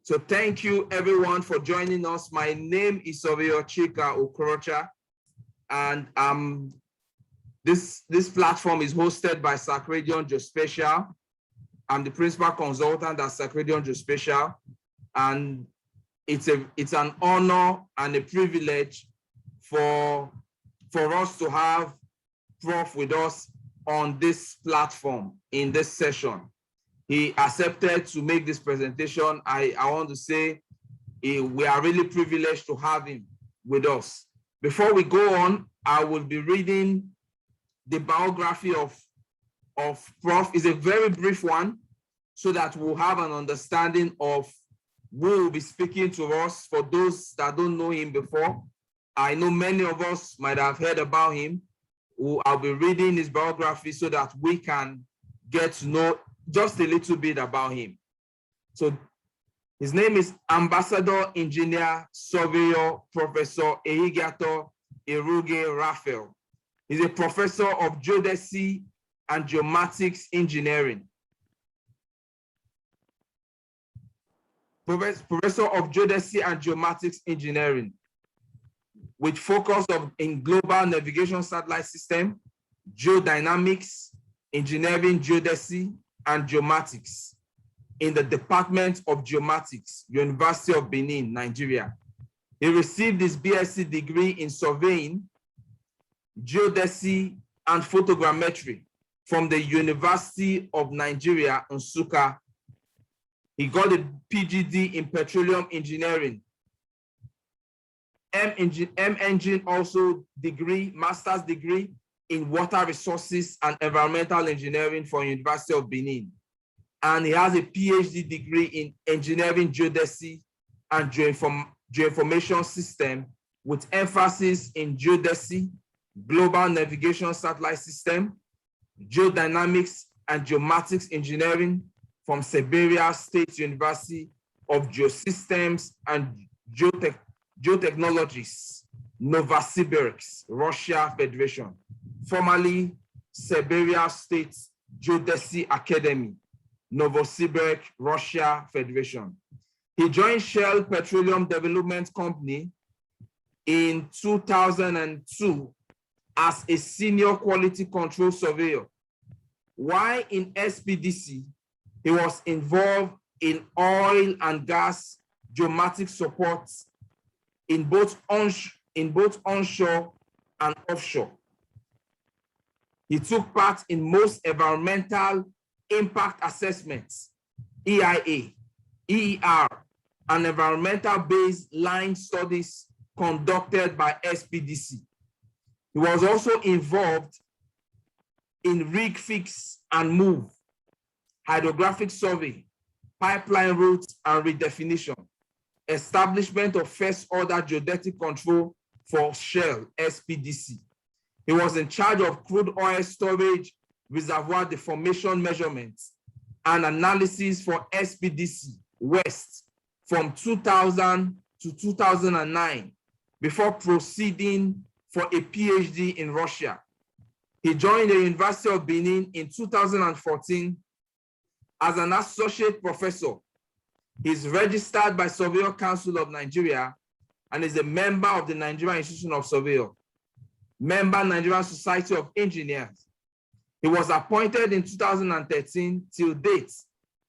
So thank you everyone for joining us. My name is Surveyor Chika Okorocha, and this platform is hosted by Sacredion Geospatial. I'm the principal consultant at Sacredion Geospatial, and it's an honor and a privilege for us to have Prof with us on this platform in this session. He accepted to make this presentation. I want to say we are really privileged to have him with us. Before we go on, I will be reading the biography of Prof. It's a very brief one, so that we'll have an understanding of who will be speaking to us. For those that don't know him before, I know many of us might have heard about him. I'll be reading his biography so that we can get to know just a little bit about him. So his name is Ambassador Engineer Surveyor Professor Ehigiator Irughe Raphael. He's a professor of Geodesy and Geomatics Engineering. Professor of Geodesy and Geomatics Engineering, with focus in global navigation satellite system, geodynamics, engineering, geodesy, and geomatics in the Department of Geomatics, University of Benin, Nigeria. He received his BSc degree in surveying, geodesy, and photogrammetry from the University of Nigeria, Nsukka. He got a PGD in petroleum engineering. M.Engine also master's degree in water resources and environmental engineering from University of Benin. And he has a PhD degree in engineering geodesy and geoinformation system with emphasis in geodesy, global navigation satellite system, geodynamics and geomatics engineering from Siberia State University of Geosystems and Geotechnologies, Novosibirsk, Russia Federation, formerly Siberia State Geodesy Academy, Novosibirsk, Russia Federation. He joined Shell Petroleum Development Company in 2002 as a senior quality control surveyor. While in SPDC, he was involved in oil and gas geomatic support in both onshore and offshore. He took part in most environmental impact assessments, EIA, EER, and environmental baseline studies conducted by SPDC. He was also involved in rig fix and move, hydrographic survey, pipeline routes and redefinition, establishment of first order geodetic control for Shell, SPDC. He was in charge of crude oil storage, reservoir deformation measurements, and analysis for SPDC West from 2000 to 2009, before proceeding for a PhD in Russia. He joined the University of Benin in 2014 as an associate professor. He's registered by Surveyor Council of Nigeria and is a member of the Nigerian Institution of Surveyor, member Nigerian Society of Engineers. He was appointed in 2013 till date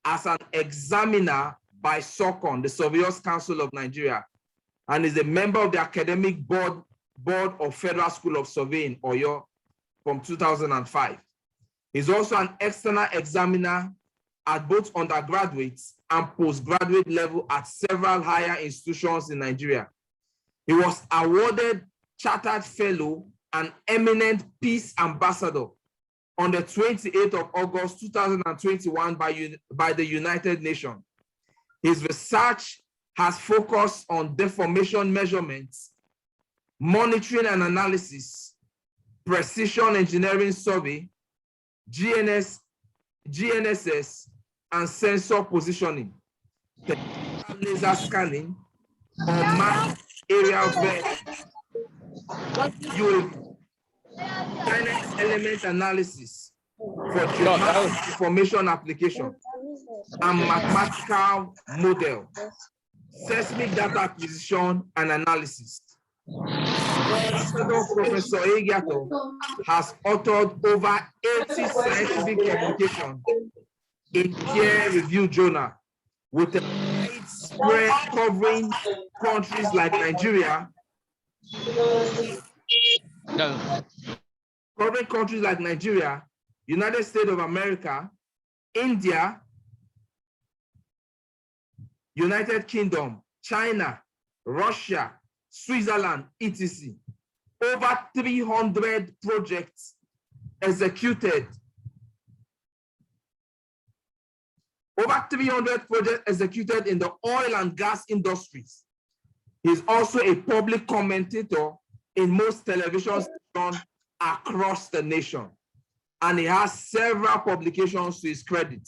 as an examiner by SOCON, the Surveyors Council of Nigeria, and is a member of the Academic Board of Federal School of Surveying, Oyo, from 2005. He's also an external examiner at both undergraduate and postgraduate level at several higher institutions in Nigeria. He was awarded Chartered Fellow and Eminent Peace Ambassador on the 28th of August 2021 by the United Nations. His research has focused on deformation measurements, monitoring and analysis, precision engineering survey, GNSS, and sensor positioning, laser scanning, unmanned aerial vehicles, element analysis for geomatic information application, and mathematical model, seismic data acquisition and analysis. Professor Ehigiator has authored over 80 scientific publications in peer-reviewed journal with a widespread covering countries like Nigeria, United States of America, India, United Kingdom, China, Russia, Switzerland, etc. Over 300 projects executed. Over 300 projects executed in the oil and gas industries. He's also a public commentator in most television stations across the nation. And he has several publications to his credit.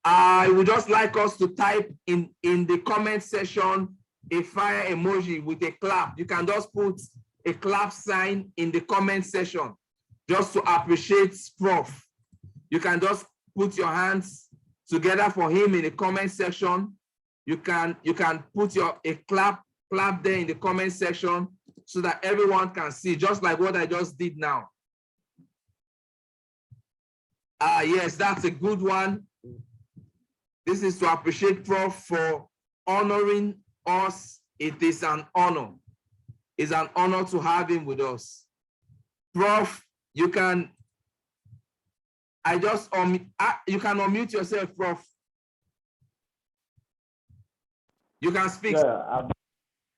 I would just like us to type in the comment section a fire emoji with a clap. You can just put a clap sign in the comment section just to appreciate Prof. You can just put your hands together for him in the comment section. You can put a clap there in the comment section so that everyone can see, just like what I just did now. Yes, that's a good one. This is to appreciate Prof for honoring us. It is an honor. It's an honor to have him with us. Prof, you can, you can unmute yourself, Prof. You can speak. Yeah,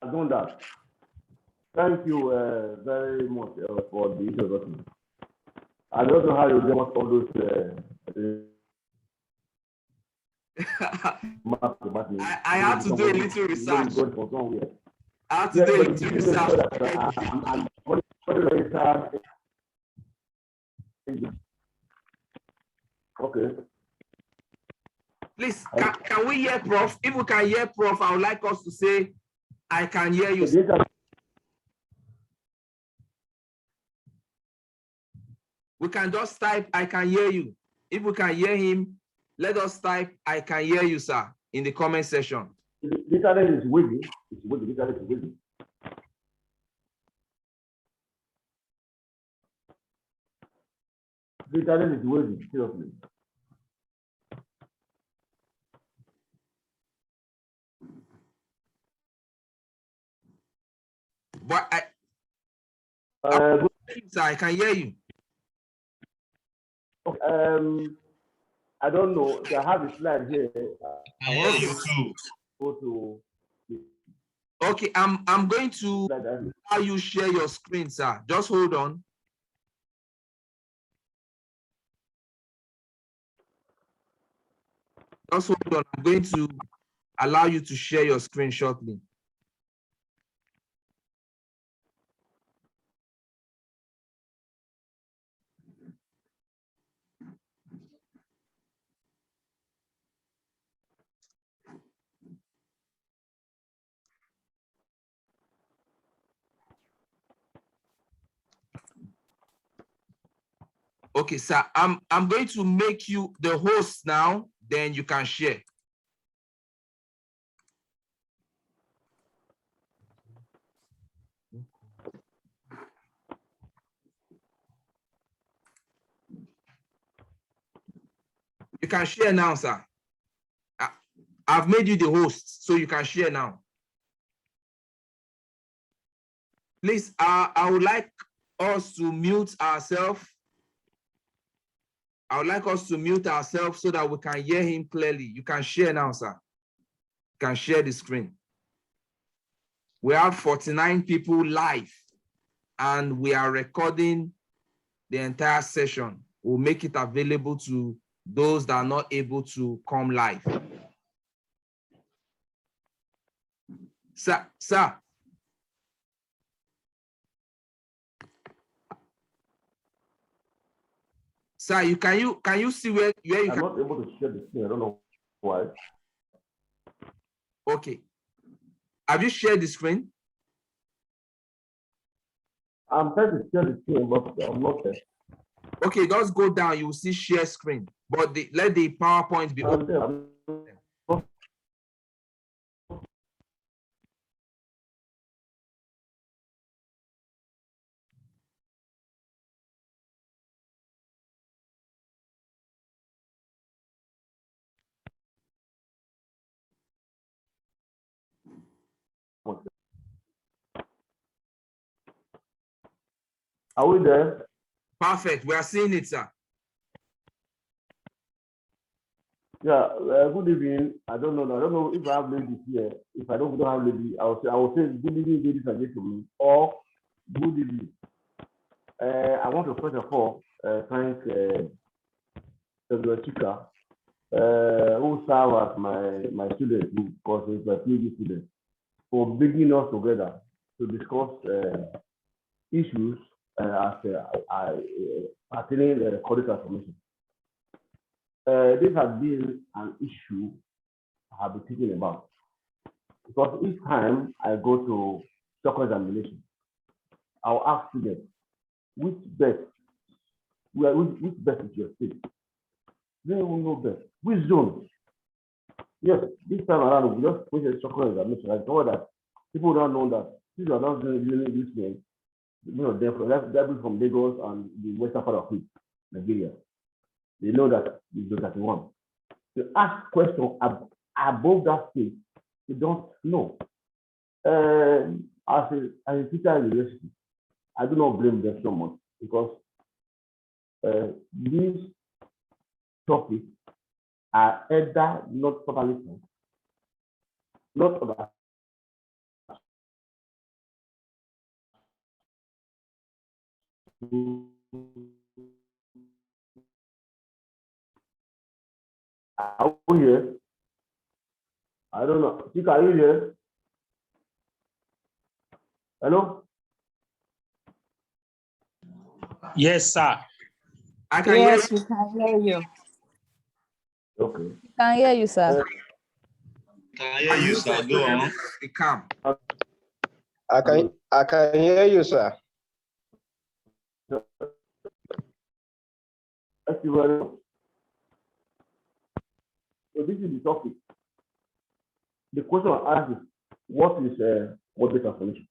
I've done that. Thank you very much for the introduction. I don't know how you get all those. I had to do a little research. I had to do a little research. Okay. Please, can we hear Prof? If we can hear Prof, I would like us to say, I can hear you. We can just type, I can hear you. If we can hear him, let us type, I can hear you, sir, in the comment section. The internet is waiting. It's waiting. The internet is waiting. The internet is waiting, seriously. But I can hear you. I don't know. I have a slide here. I hear you too. Go to. Okay, I'm going to allow you share your screen, sir. Just hold on. Just hold on. I'm going to allow you to share your screen shortly. Okay, sir, I'm going to make you the host now, then you can share. You can share now, sir. I've made you the host, so you can share now. Please, I would like us to mute ourselves. I would like us to mute ourselves so that we can hear him clearly. You can share now, sir. You can share the screen. We have 49 people live, and we are recording the entire session. We'll make it available to those that are not able to come live. Sir. Sir, can you see where you I'm not able to share the screen. I don't know why. Okay. Have you shared the screen? I'm trying to share the screen, but I'm not there. Okay, just go down. You will see share screen. but let the PowerPoint be open. Are we there? Perfect. We are seeing it, sir. Yeah, good evening. I don't know if I have ladies here. If I don't have ladies, I will say good evening, ladies and gentlemen, or good evening. I want to first of all thank Dr. Chika, who served as my student, because he's a PhD student, for bringing us together to discuss issues pertaining to code transformation. This has been an issue I have been thinking about, because each time I go to stock examination, I'll ask students which best is your state. They will know best. Which zone? Yes, this time around we just put a stock examination. I know that people don't know that these are not really this name. You know, they're from Lagos and the western part of it, Nigeria. They know that it's 31. To ask questions above that state, you don't know. As a teacher in university, I do not blame them so much, because these topics are either not properly taught, not about. Are we here? I don't know. Chika, are you here? Hello? Yes, sir. I can Yes, hear we can hear you. Okay. We can hear you, sir. Can hear you, sir. Go on. Be calm. I can hear you, sir. Thank you very much. So this is the topic. The question I ask is, what is code transformation?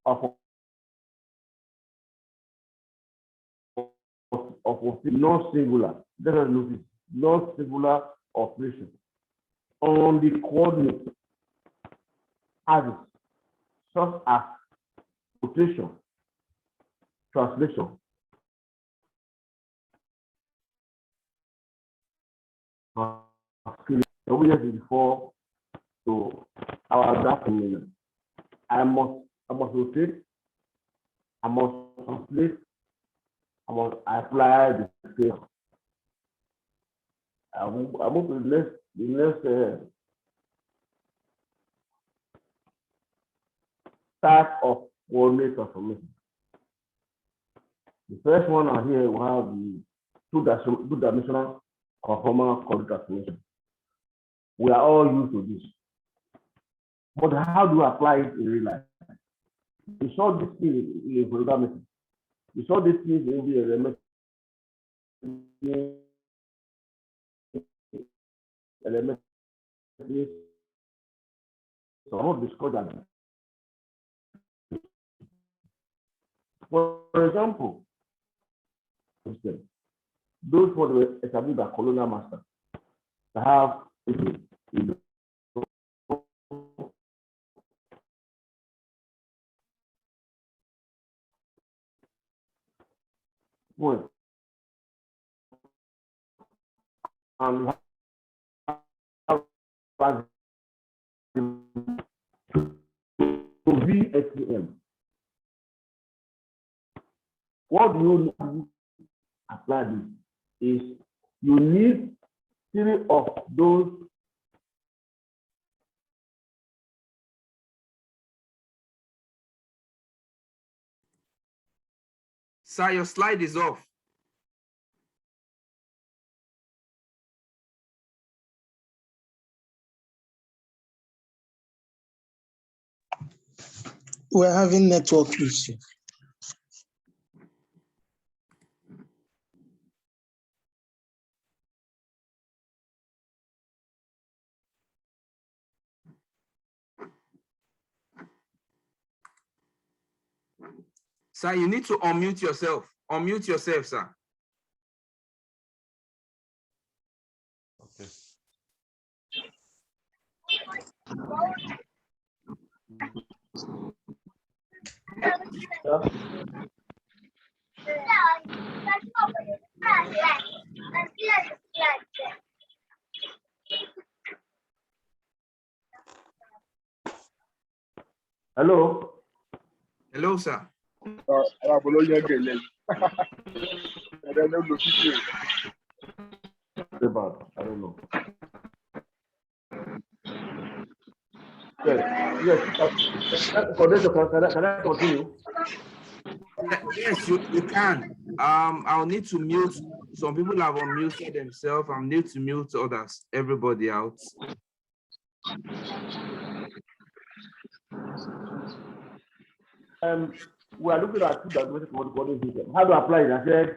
Of non-singular, let us notice, non-singular operation on the coordinate axis, such as rotation, translation, before to our data. I must rotate, I must translate, I must apply the scale. I move to the next type of coordinate transformation. The first one are here, we have the two-dimensional conformal coordinate transformation. We are all used to this. But how do we apply it in real life? We saw this thing in programming. We saw this thing in the element. So I want to discuss that. For example, those who were established by colonial masters have well, and to VSTM. What do you need apply this is you need 3 of those Sir, your slide is off. We're having network issue. Sir, you need to unmute yourself. Unmute yourself, sir. Okay. Yeah. Hello. Hello, sir. I don't know. Yes. Can I continue? Yes, you can. I'll need to mute. Some people have unmuted themselves. I'm need to mute others. Everybody out. We are looking at two diagnostic coordinate system. How to apply it? I said,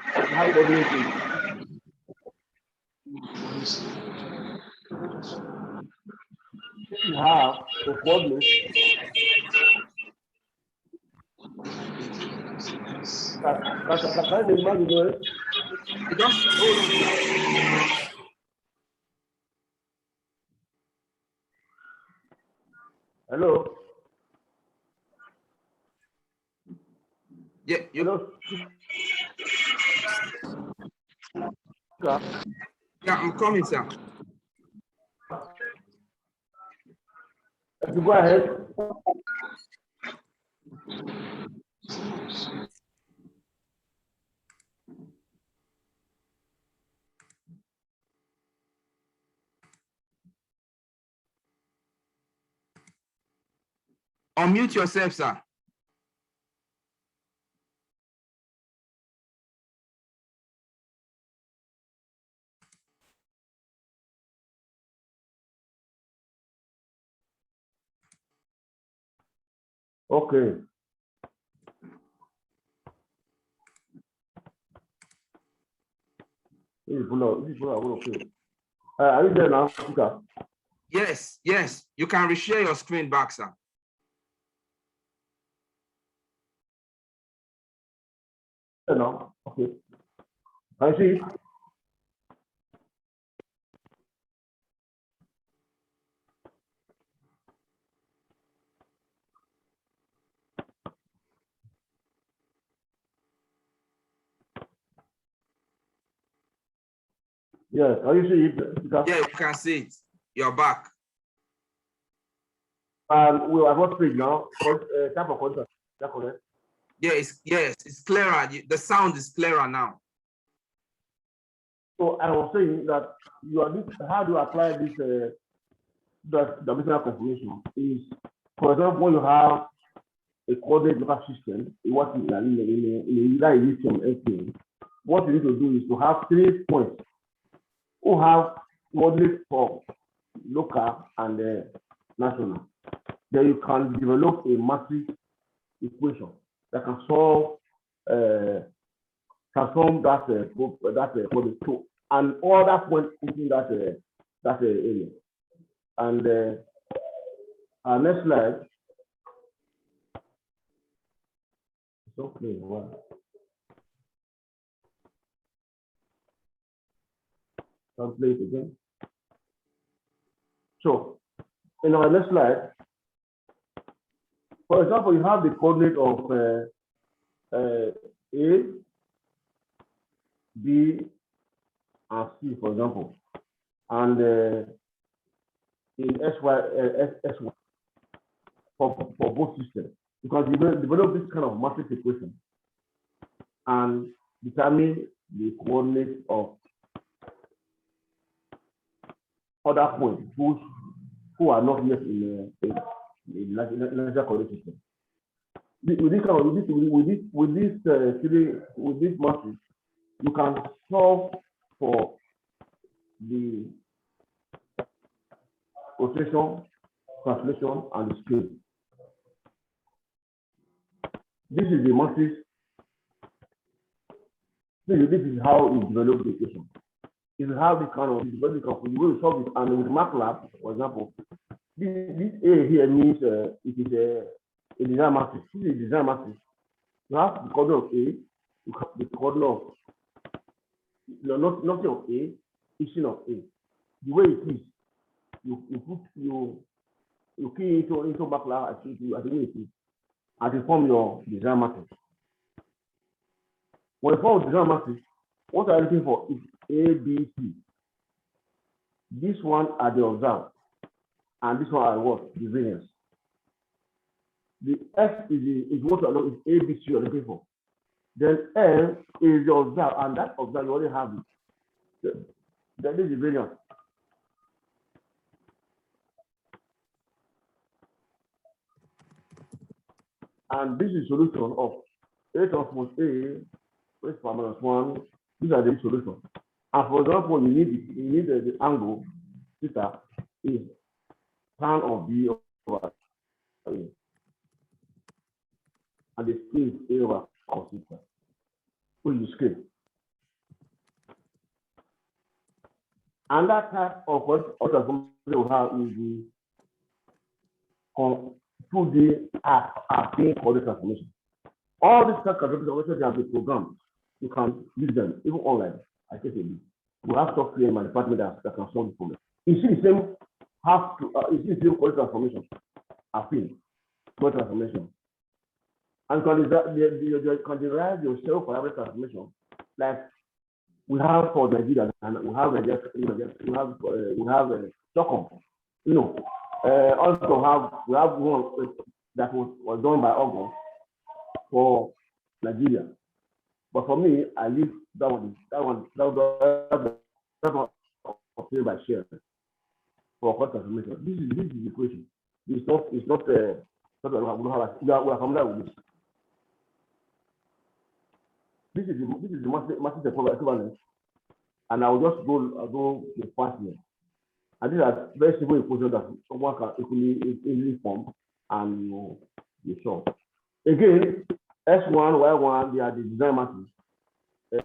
how to do it? You have a coordinate. Can you imagine it? Just hold on. Hello. Yeah, you. Hello. Yeah, I'm coming, sir. Go ahead. Unmute yourself, sir. Okay. Okay. Are you there now, speaker? Yes, yes. You can reshare your screen back, sir. No. Okay. I see. Yes. Are you see it? Speaker? Yeah, you can see it. You're back. And we are what page now? Type of contract. Is that correct? Yes, it's clearer. The sound is clearer now. So I was saying that you are how do you apply this dimensional configuration is, for example, when you have a coordinate local system, what is in either edition anything, what you need to do is to have 3 points who have coordinates for local and national. Then you can develop a matrix equation that can solve transform that coordinate to and other points within that area. And our next slide. It's okay. Wow. I'll play it again. So, in our next slide, for example, you have the coordinate of A, B, and C, for example, and in SY for both systems. You can develop this kind of matrix equation and determine the coordinates of other points who are not yet in the larger coordinate system. With this matrix, you can solve for the rotation, translation, and the scale. This is the matrix. This is how we develop the equation. If you have this kind of, you will solve it, and with MATLAB, for example, this A here means it is a design matrix. This is a design matrix. You have the coordinate of A, you have the coordinate of nothing of A, equation of A. The way it is, you key into MATLAB as the way it is, and you form your design matrix. When you form design matrix, what are you looking for is A, B, C. This one are the observed, and this one are what? The variance. The S is what you is A, B, C you're looking for. Then L is the observed, and that observed you already have it. That is the variance. And this is solution of A transpose A, raised power minus 1. These are the solutions. And for example, you need the angle theta is tan of B over A. And the scale is A over cos theta, which is scale. And that type of what transformation we have is the 2D arcane coordinate transformation. All these transformations can be programmed. You can use them even online. I say to you, we have software in my department that can solve the problem. You see the same coordinate transformation, affine coordinate transformation, and you can derive your self-parameter transformation like we have for Nigeria, and we have Stockholm. You know, also we have one that was done by August for Nigeria. But for me, I leave that one obtained by share for cost transformation. This is the equation. It's not we are familiar with this. This is the matrix equivalence, and I will just go the first here. And these are very simple equations that someone can easily form and you solve. Again, S1, Y1, they are the design matrix.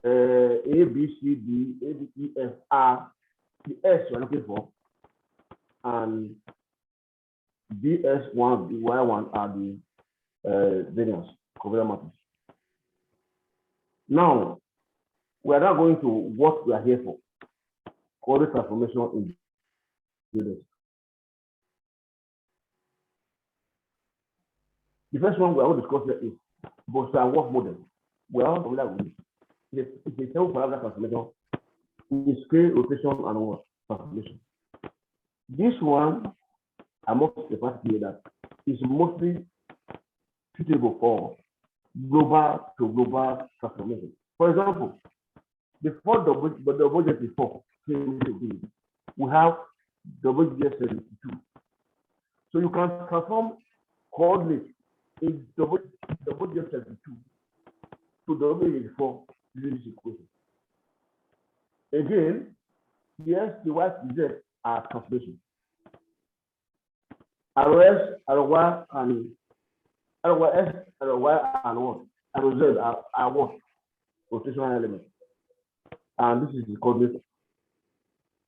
A, B, C, D, A, B, E, F, R, the S you're looking for, and DS1, the Y1 are the variance covariance matrix. Now, we are now going to what we are here for, coordinate transformation in Geodesy. The first one we are going to discuss here is Boston-Wolf model. We are familiar with it. It's a self-parameter transformation in scale, rotation, and what transformation. This one, I must say that is mostly suitable for global to global transformation. For example, before the budget before we have WGS72. So you can transform coordinates in WGS72 to WGS4 using this equation. Again, the S, the Y, the Z are transformation. ROS, ROY, and ROS, ROY, and what? ROZ are what? Rotational elements. And this is the coordinate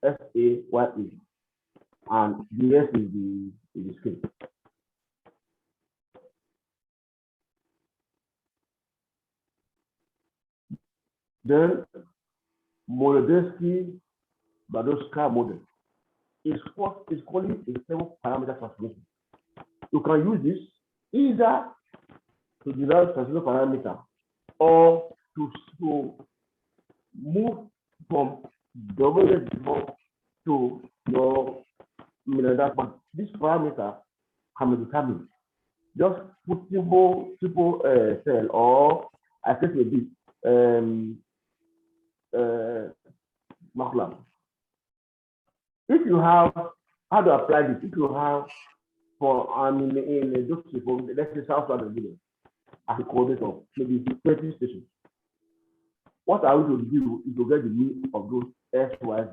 SAYA. And the S is the scale. Then Morodelsky-Badowska model is calling a seven-parameter transformation. You can use this either to derive transformation parameter or to move from WGS to your that, but this parameter can be determined. Just put simple cell, or I think it will be MATLAB. If you have how to apply this, if you have in a dossier for let's say South Sudan village as a coordinate of maybe 20 stations, what I would do is to get the mean of those S, Y, Z.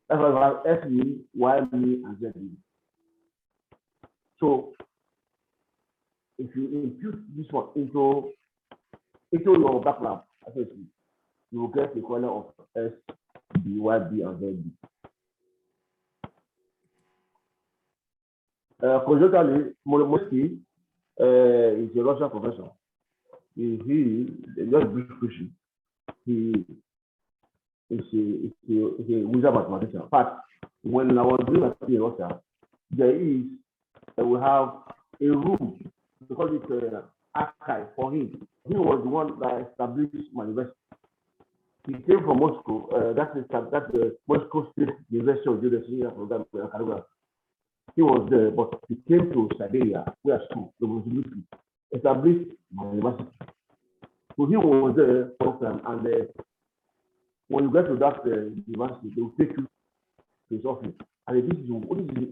That's why I have S mean, Y mean, and Z mean. So if you impute this one into into your background, essentially, you will get the equivalent of S, B, Y, B, and then B. Conjunctally, Molemoski is a Russian professor. He just briefly, he is a wizard mathematician. But when I was doing my PhD in Russia, we have a room, we call it archive for him. He was the one that established my university. He came from Moscow. That's the Moscow State University of Geodesy. He was there, but he came to Siberia, where school, the University, established my university. So he was there for time, and when you get to that university, they will take you to his office. And this is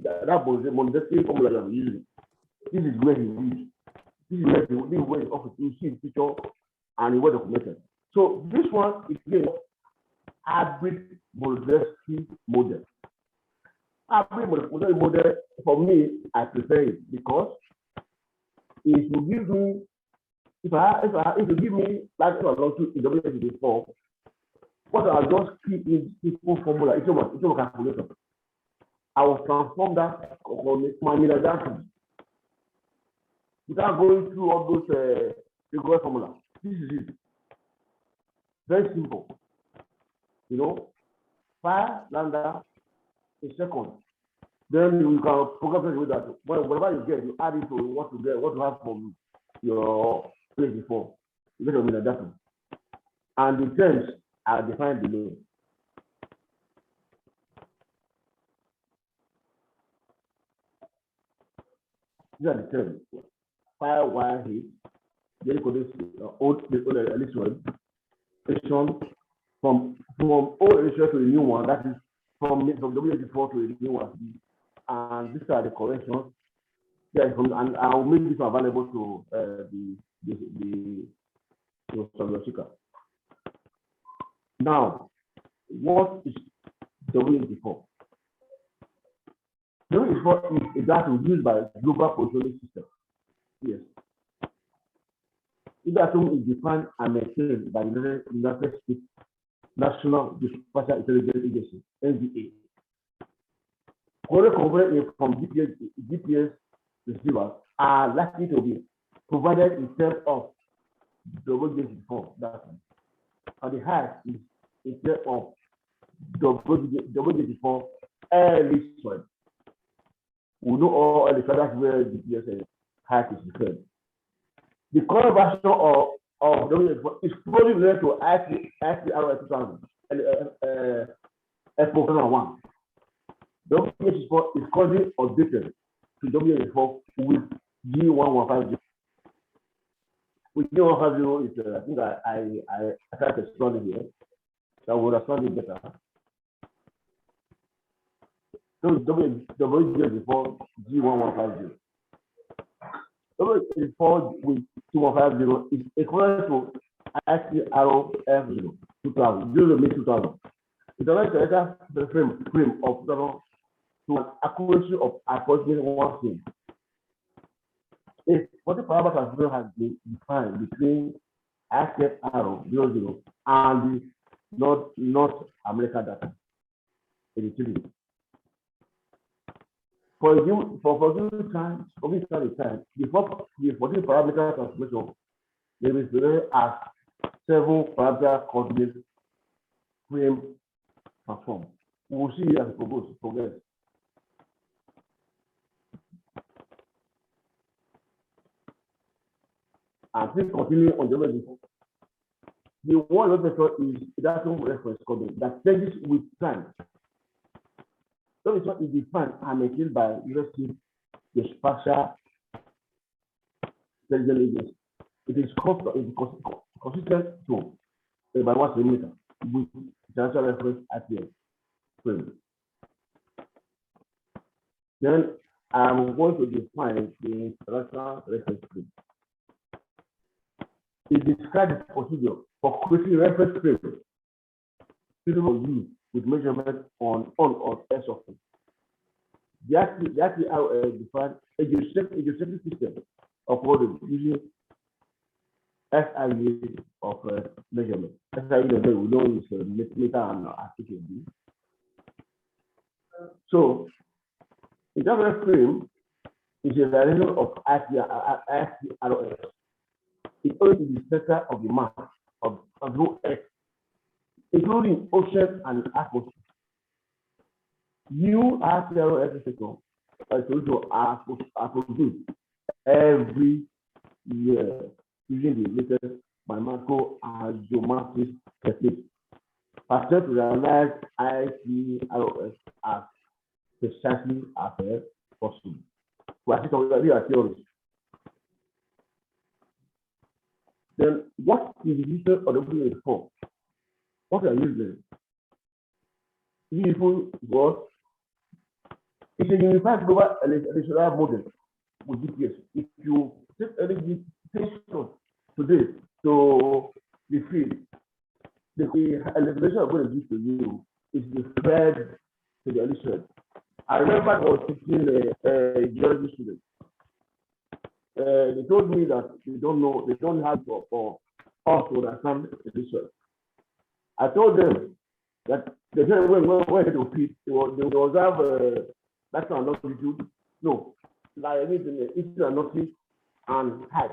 that was the monetary formula I'm using. This is where he lives. This is where his office. You see his picture and he was documented. So this one is the hybrid monetary model. Hybrid monetary model, for me, I prefer it because if you give me, if you give me like I want to in WSD before, what I'll just keep in simple formula, it's a calculator. I will transform that on my data without going through all those rigorous formula. This is it. Very simple. You know, pi lambda a second. Then you can program it with that. Whatever you get, you add it to what you get, what you have from your place before. You get a data. And the terms are defined below. These are the terms. Pi y heat, then you could old electron from old electron to the new one, that is from W84 to the new one. And these are the corrections. Yeah, and I'll make this available to the Surv. Now, what is W84? W84 is a data used by global positioning system. Yes. The Datum is defined and maintained by the United States National Geospatial Intelligence Agency, NGA. Correct conversion from GPS receivers are likely to be provided in terms of W84 data. And the height is in terms of W84 early soil. We know all the that's where the GPS height is referred. The current version of W84 is closely related to ICRO 2000, Epoch 1. W84 is currently updated to W84 with G1150. With G150 is I think I tried to explain it here. So I would have found it better. So W84 G1150. W84 with G150 is equivalent to ICRO F0 2000. 2000. It allows the frame of to an accuracy of approximately 1 thing. If 40 parameters has been defined between ICRO 00 and the North American data in the Chile. For given time, before the 14 parameter transformation, there is very as 7 parameter coordinate frame transform. We will see as proposed progress. And please continue on the way. The one method is Datum reference coding that changes with time. So it's what is defined and maintained by University the Spatial Intelligence Agency. It is consistent to by 1 centimeter with international reference IPS frame. Then I'm going to define the international reference frame. It describes the procedure for creating reference frame suitable for use with measurement on or S of it. They actually are defined a geocentric system of models using SIA of measurement. SIA we know is meter and article. So the government frame is a variation of ICROS. It only is the center of the mass of no X, including ocean and atmosphere. New ICROS system are produced every year using the latest mathematical and geometric techniques. Partners realize ICROS as precisely as possible. We are already at theory. Then what is the use of the blue for? What are useless? Useful was it's a unified global electoral model with GPS. If you take any dictation today to the field, the elevation I'm going to give to you is the spread to the electorate. I remember I was teaching a geology student. They told me that they don't have for us to understand the research. I told them that they said when to fit, they will have that's not longitude. No, like anything, it's not and height.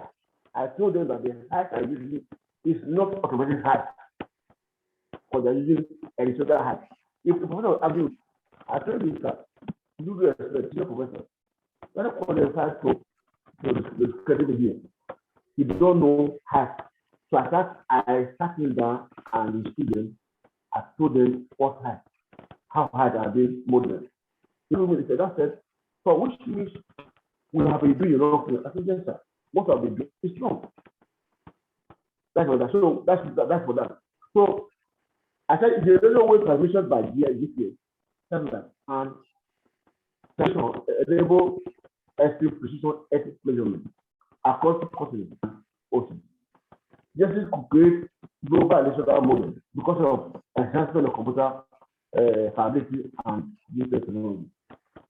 I told them that the height I usually is not automatic height, because they're using additional height. If the professor argues, I told you that you do respect your professor. When I qualify to the credit here, you don't know height. So I sat him down and the students, I told them what height, how high are they modeling. They said, that's it. For which means we have a do enough. I said, yes, sir. What are we doing? It's wrong. That's for that. So that's for that. So I said, if there is no way transmission by GPS, and enable extreme precision ethics measurement across the continent and ocean. This is to create global electoral model because of enhancement of computer stability and digital technology.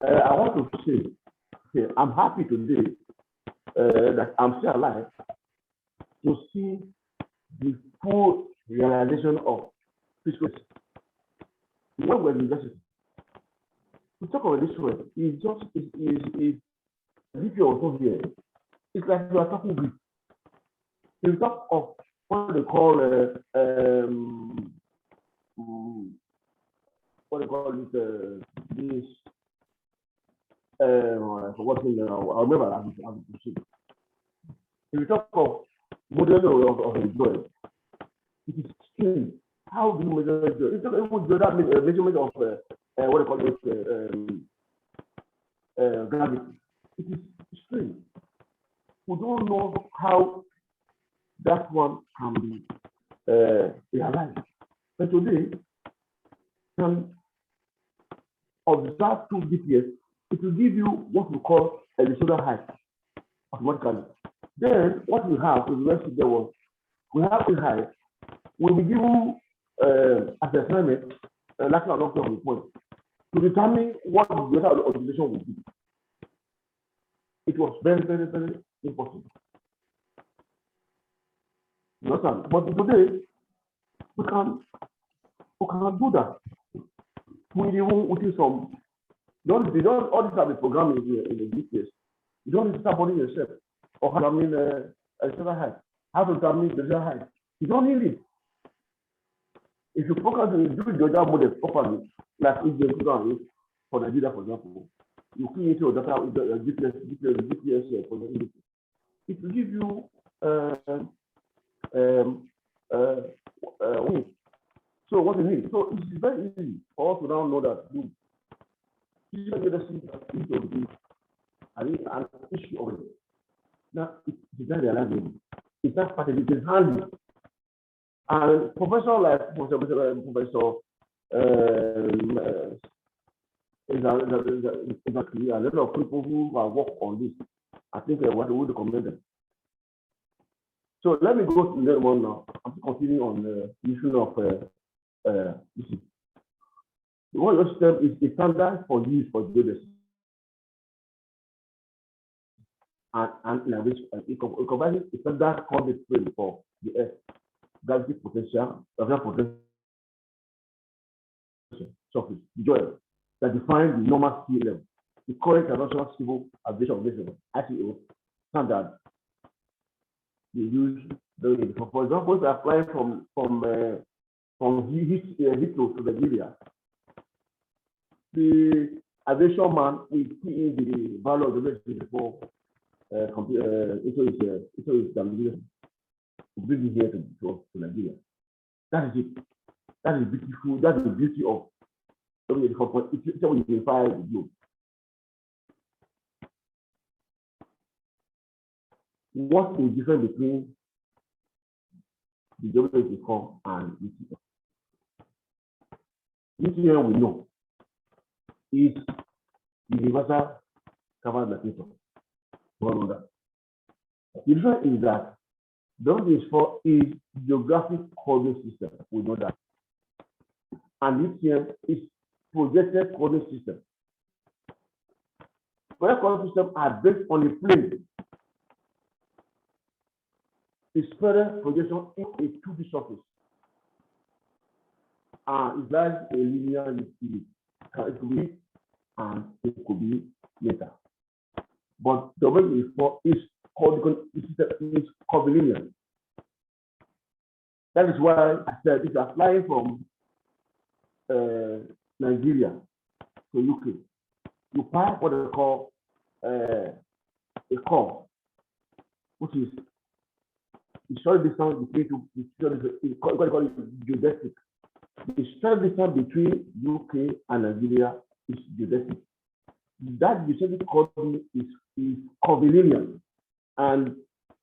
I want to say, I'm happy today that I'm still alive to see the full realization of physics. When we're in university, we talk about this way. It's just if you're also here, it's like you are talking Greek. You talk of what they call this. I forgot it now. I remember I have to. If you talk of model of a joint, it is strange. How do you measure it? It's not even that measurement of what they call it gravity. It is strange. We don't know how that one can be realized. But today, can observe 2 GPS. It will give you what we call a electoral height automatically. Then what we have in the rest of the world, we have a height. We will give you as an assignment, like a doctor report, to determine what the data observation will be. It was very, very, very impossible. You understand? But today, we can do that. With some. All this have a program in the GPS. You don't need to start body yourself or how to determine a height. How to determine the height. You don't need it. If you focus on doing the other model properly, like if you do for Nigeria, for example, you key into your data with the GPS for the industry. It will give you so what you need. So it's very easy for us to now know that Geodesy an issue of it. Now it's very realizable. It's not part of it, it's handy. And professor like Professor exactly a lot of people who have worked on this. I think what we would recommend them. So let me go to that one now. I'm continuing on the issue of the one system is the standard for use for Geodesy. and in which it comprises a standard coordinate frame for the Earth, gravity potential, surface, joy, that defines the normal sea level, the current international civil aviation organization, ICO standard. They use the, for example, if they are flying from Heathrow to Nigeria, the aviation man will see in the value of the message before into his navigation to bring it here to Nigeria. That is it. That is beautiful. That is the beauty of it's how we unify the globe. What is the difference between the geometry form and UTM? UTM we know is universal covered matrices. The difference is that W4 is geographic coordinate system. We know that. And UTM is projected coordinate system. Projected coordinate systems are based on a plane. It's further projection in a 2D surface. It's like a linear utility. It could be and it could be later. But W4 is curvilinear. That is why I said if you are flying from Nigeria to UK, you pass what they call a curve, which is the short distance between what they call it geodesy. The short distance between UK and Nigeria is geodesy. That geodesy coordinate is curvilinear. And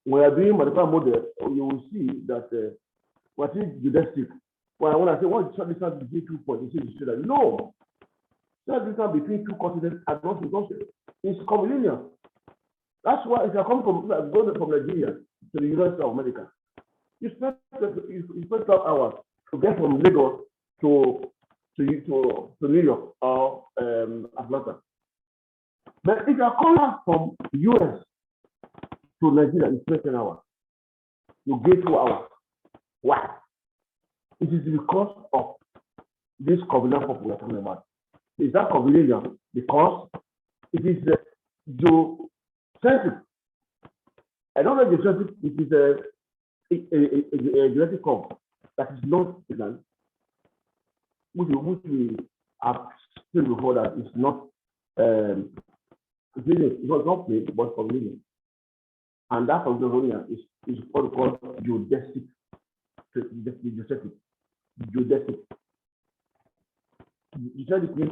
when you are doing mathematical model, you will see that what is geodesy. Well, when I say what is short distance between 2 points, you see that no, short distance between two continents are not because it's curvilinear. That's why if you are coming from Nigeria to the United States of America, you spend 12 hours to get from Lagos to New York or Atlanta. But if you are coming from US to Nigeria, it's 20 hours. You get 2 hours. Why? It is because of this curvilinear form we are talking about. Is that curvilinear? Because it is geocentric. I don't know geocentric, it is a geometric curve that is not plan, which we have seen before that is not not plain, but curvilinear. And that curvilinear is what we call geodesy. Geodesy. You try between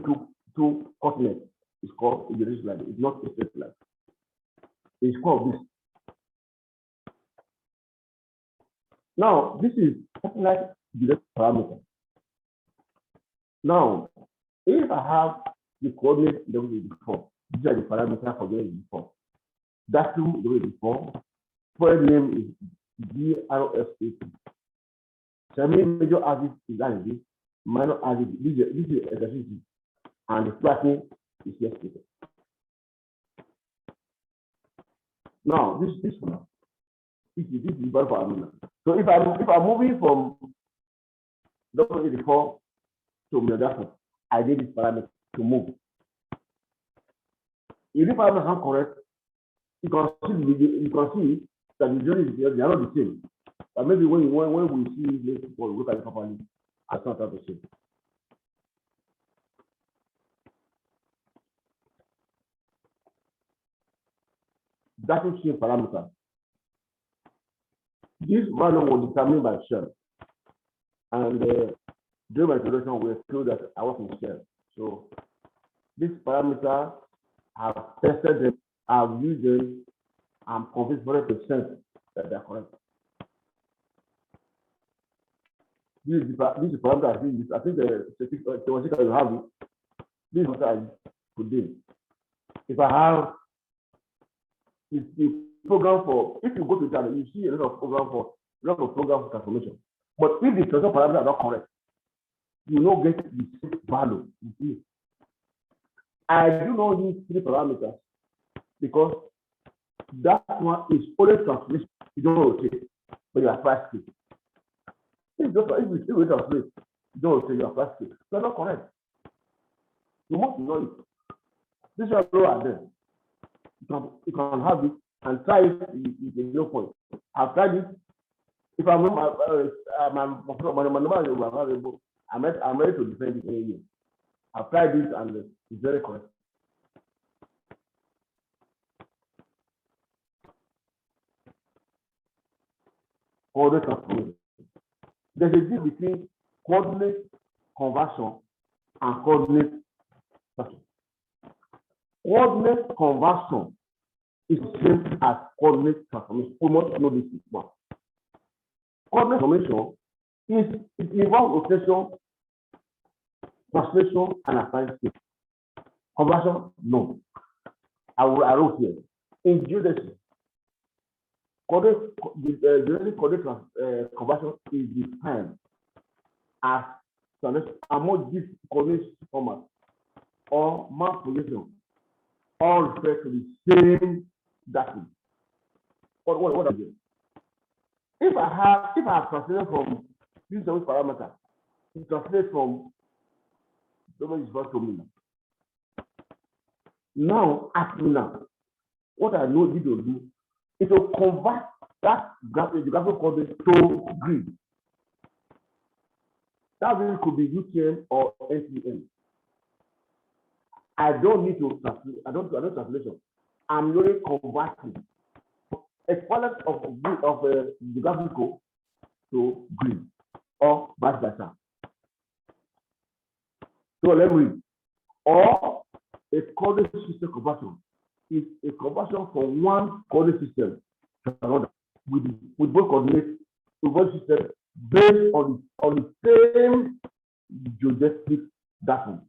two continents. It's called a geodesy line. It's not a straight line. It's called this. Now, this is like geodesy parameter. Now, if I have the coordinate before, these are the parameters for the before. Datum the way before. File name is GRSAT. Semi-major axis is this, minor axis, this is exercise, and the flattening is here stated. Now, this is very formula. So if I'm moving from W84 to Datum, I need this parameter to move. If the parameters are correct, you can see that the journey they are not the same. But maybe when we see this before we look at it properly, I not the same. That is the parameter. This value was determined by shell. And during my introduction, we told that I work in shell. So this parameter, I've tested them, I've used them, I'm convinced 100% that they're correct. This is the parameter I think. I think the statistical you have it. This is what I could do. If I have the program for, if you go to that, you see a lot of program for transformation. But if the transfer parameters are not correct, you will not get the same value. You see, I do not use 3 parameters because that one is only translation. You don't rotate, but you apply scale. If you still translate, you don't rotate, you apply scale. That's not correct. You must know it. This is lower there. You can have it and try it with a low point. I've tried it. If I'm ready to defend it anyway. I've tried it and it's very correct. Coordinate transformation. There's a difference between coordinate conversion and coordinate transformation. Coordinate conversion is the same as coordinate transformation. We must know this one. Coordinate transformation it involves rotation, translation, and assigned state. Conversion, no. I wrote here. In Geodesy, coordinate conversion is defined as among these coordinate formats or map position, all refer to the same datum. What is it? If I have translated from this parameter, it translates from somebody is about to me. Now, ask me now, what I know need to do is to convert that graphical coordinate to grid. That really could be UTM or NTM. I don't need to translate. I don't translation. I'm really converting equivalent of the graphical to grid or vice versa. So let me read. Or a coordinate system conversion is a conversion from one coordinate system to another with both coordinates to one system based on the same geodesic datum.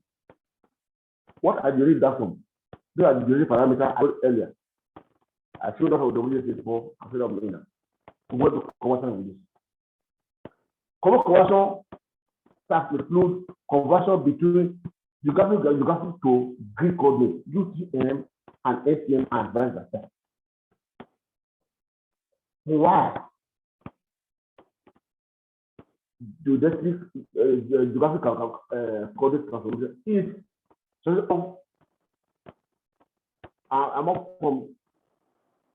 What are the datum? These are the geodesic parameters I wrote earlier. I showed up with WS before. I showed up with Engr. We want to conversion with this. Conversion starts to include conversion between geographic to Greek coordinates, UTM and STM and vice versa. Why? Geodesic geographical coordinate transformation is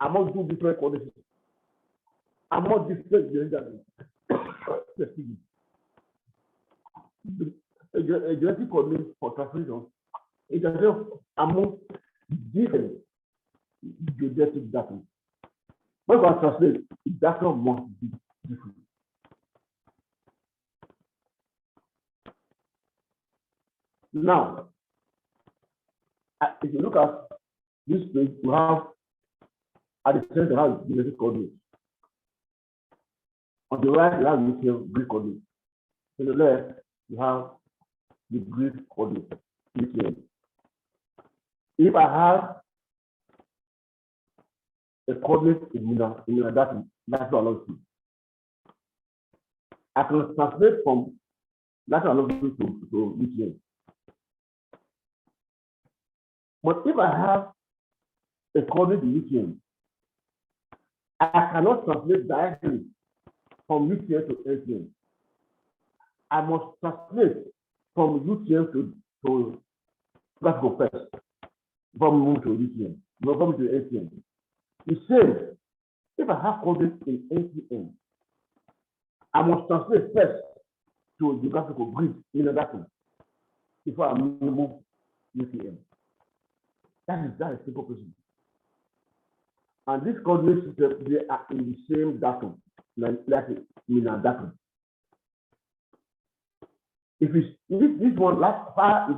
among two different coordinates, among different geographic a genetic coordinate for transmission is among different geodetic data. When we translate, data must be different. Now, if you look at this page, you have at the center you have genetic coordinates. On the right, you have Greek coordinates. On the left, you have the Greek coordinate. If I have a coordinate in that natural velocity, I can translate from natural velocity to UTM. But if I have a coordinate in UTM, I cannot translate directly from UTM to NTM. I must translate from UTM to graphical first, from move to UTM, from to NTM. The same, if I have coordinates in NTM, I must translate first to the graphical grid in the datum before I move UTM. That is simple procedure. And these coordinate systems, they are in the same datum, like in a datum. If this one last far is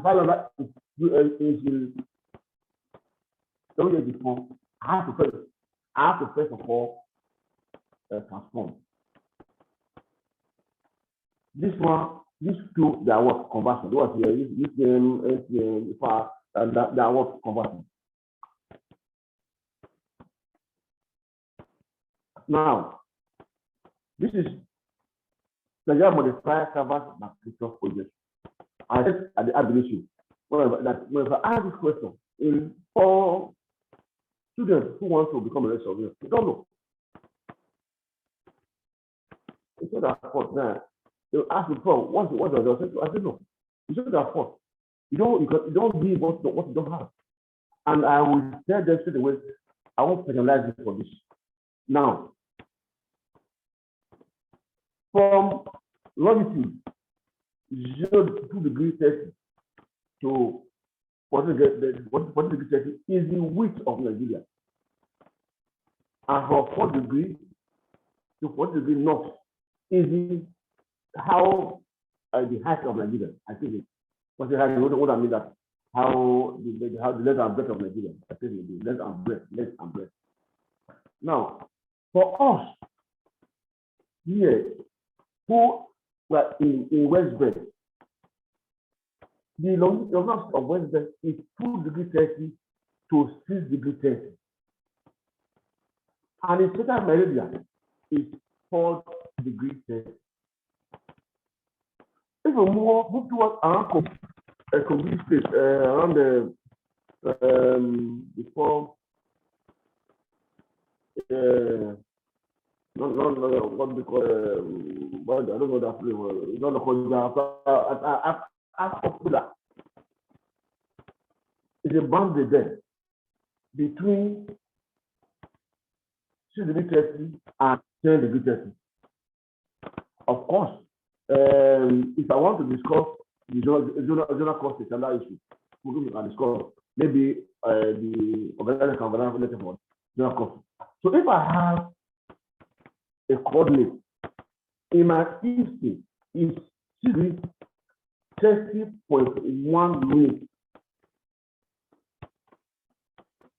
before, I have to first of all transform. This one, these two, they are what conversion. What here? This game, far, and they are what conversion. Now, this is the modifier covers MERCATOR project. I said at the admission, when I ask this question in 4 students who want to become a surveyor, they don't know. It's not their fault. Now, they'll ask me, Prof, what's the I said, no, it's not their fault. You don't give what you don't have. And I will tell them straight away, I won't penalize you for this. Now, from longitude 0 to 2 degrees Celsius to 40 degrees Celsius is the width of Nigeria. And from 4 degrees to 40 degrees north is the height of Nigeria. I think it. Because what I mean that how the length and breadth of Nigeria. I think the length and breadth. Now, for us here who were in West Bend, the longitude of West Bend is 2 degrees Celsius to 6 degrees Celsius. And in Central Meridian is 4 degrees Celsius. If we move towards around a complete space, around the before what we call I don't know that flavor. It's not the popular. It's a boundary there between 6 degrees Celsius and 10 degrees Celsius. Of course, if I want to discuss the zonal cost is another issue, we can discuss maybe the organization conversion for zonal cost. So if I have a coordinate in my east is 30.1 minutes,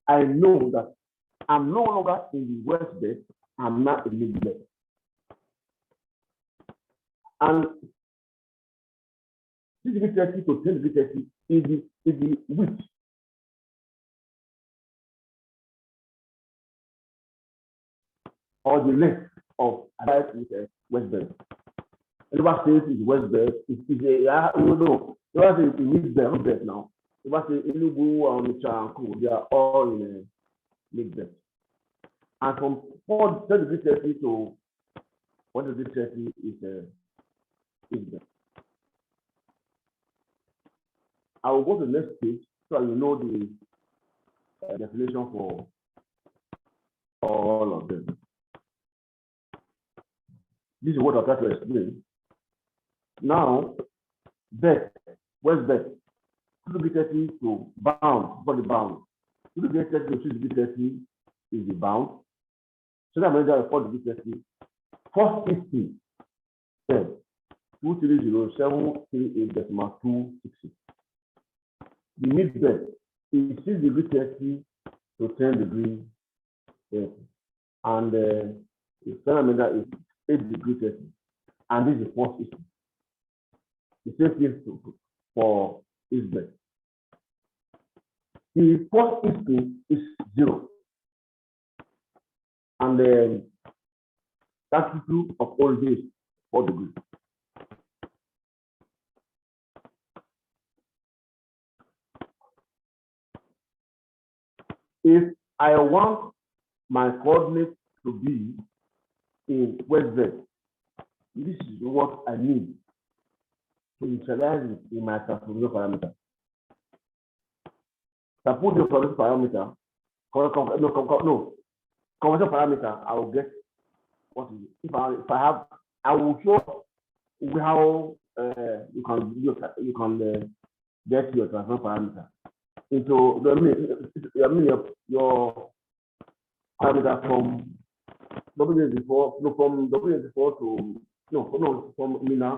I know that I'm no longer in the west bed, I'm not in the mid bed. And 6 degrees Celsius to 10 degrees Celsius is the width. Or the length of west bed. Everybody says it's west bed. Everybody says it's mid bed now. Everybody says Irughe, they are all in mid bed. And from 10 degrees Celsius to 1 degree Celsius is mid bed. I will go to the next page so you know the definition for all of them. This is what I try to explain. Now, where's bed? 2 degrees Celsius to bound, for the bound. 2 degrees Celsius to 6 degrees Celsius is the bound. So that means that 4 degrees Celsius. First 60, 10, 230.738.260. The mid bed is 6 degrees Celsius to 10 degrees Celsius. And the thermometer is 8 degrees Celsius. And this is the first issue. The same thing for east bed. The first issue is 0. And the altitude of all this 4 degrees. If I want my coordinates to be in west bed, this is what I need to initialize it in my transformation parameter. I put the conversion parameter, conversion parameter, I will get what is it. If I have, I will show how you can get your transfer parameter into your parameter from WS4 from WS4 to from Mina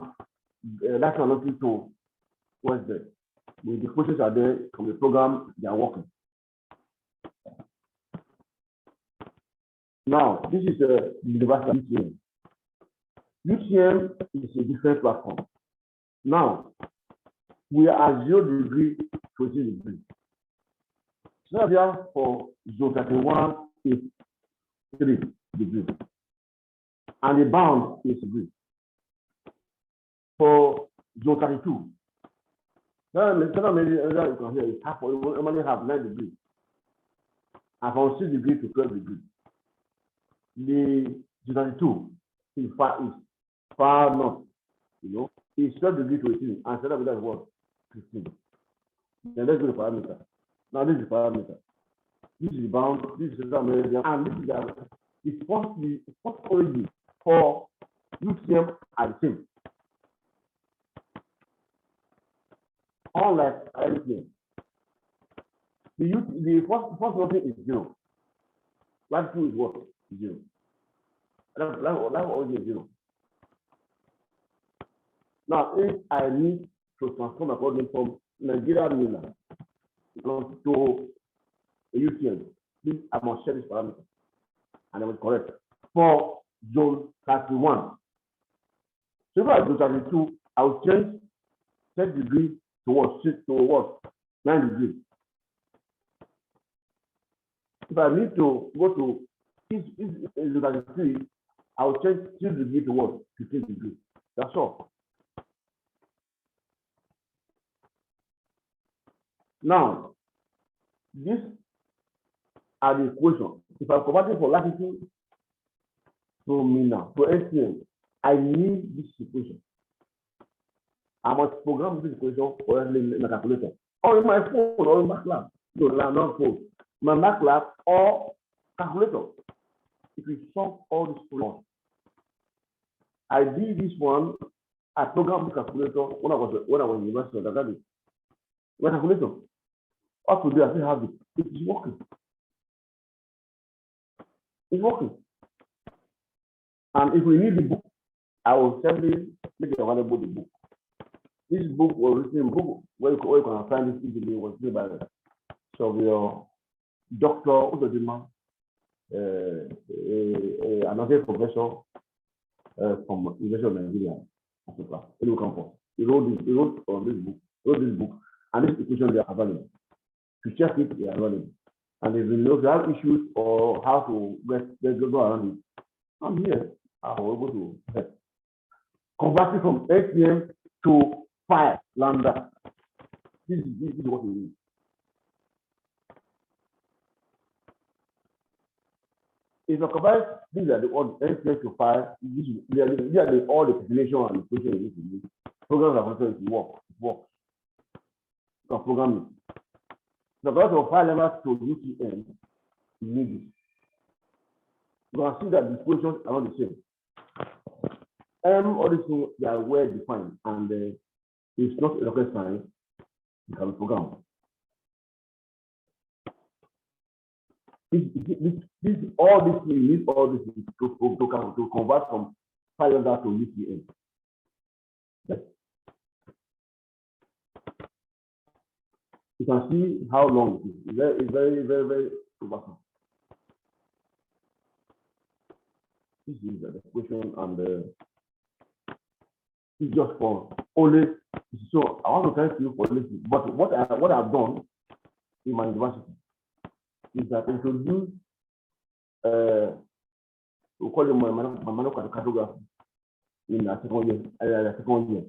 that's another to what's there. The questions are there from the program they are working. Now this is a universal UTM. UTM is a different platform. Now we are at 0 degree to 0 degree. So here for zone 31 is 3 degrees. And the bound is degree. For zone 32, now you can hear it's half or you only have 9 degrees. and from 6 degrees to 12 degrees. The Geodesy is far north, it's 12 degrees to 18, and 7 degrees is what? 15. Then let's go to the parameter. Now this is the parameter. This is the bound, this is the meridian, and this is the first origin for UTM are the same. Unlike everything. The first origin is 0. Latitude is what? 0. That origin is 0. Now, if I need to transform a coordinate from Nigeria Mina to a UTM, please I must share this parameter. And I will correct. For zone 31. So if I do 32, I will change 10 degrees towards 9 degrees. If I need to go to 33, I will change 3 degrees towards 15 degrees. That's all. Now, these are the equations. If I'm converting from latitude to Mina to STM, I need this equation. I must program this equation for my calculator, or in my phone, or in MATLAB. No, not phone. My MATLAB or calculator. If we solve all these problems, I did this one. I programmed the calculator when I was in university. My calculator. Up to date, I still have it. It is working. It's working. And if we need the book, I will simply make it available the book. This book was written where you can find this easily was written by the surveyor, Dr. Udodima, another professor from University of Nigeria, Africa, He wrote on this book, and this equation they are available. To check it, they are available. And if you have issues or how to go around it, I'm here. I will go to help. Converting from STM to 5 lambda. This is what we need. If you convert these are the STM to 5, these are all the definition and equation you need to use. Programs are also it works. You can program it. The graph of 5 levels to UTM, you need it. You can see that the equations are not the same. All these things they are well defined, and it's not a rocket science. You can program. All this you need all this to convert from 5 levels to UTM. Yes. You can see how long it is. It's very, very, very robust. This is the equation, and it's just for only. So I want to thank you for listening. But what I've done in my university is that I introduce we call it my manual cartography in the second year.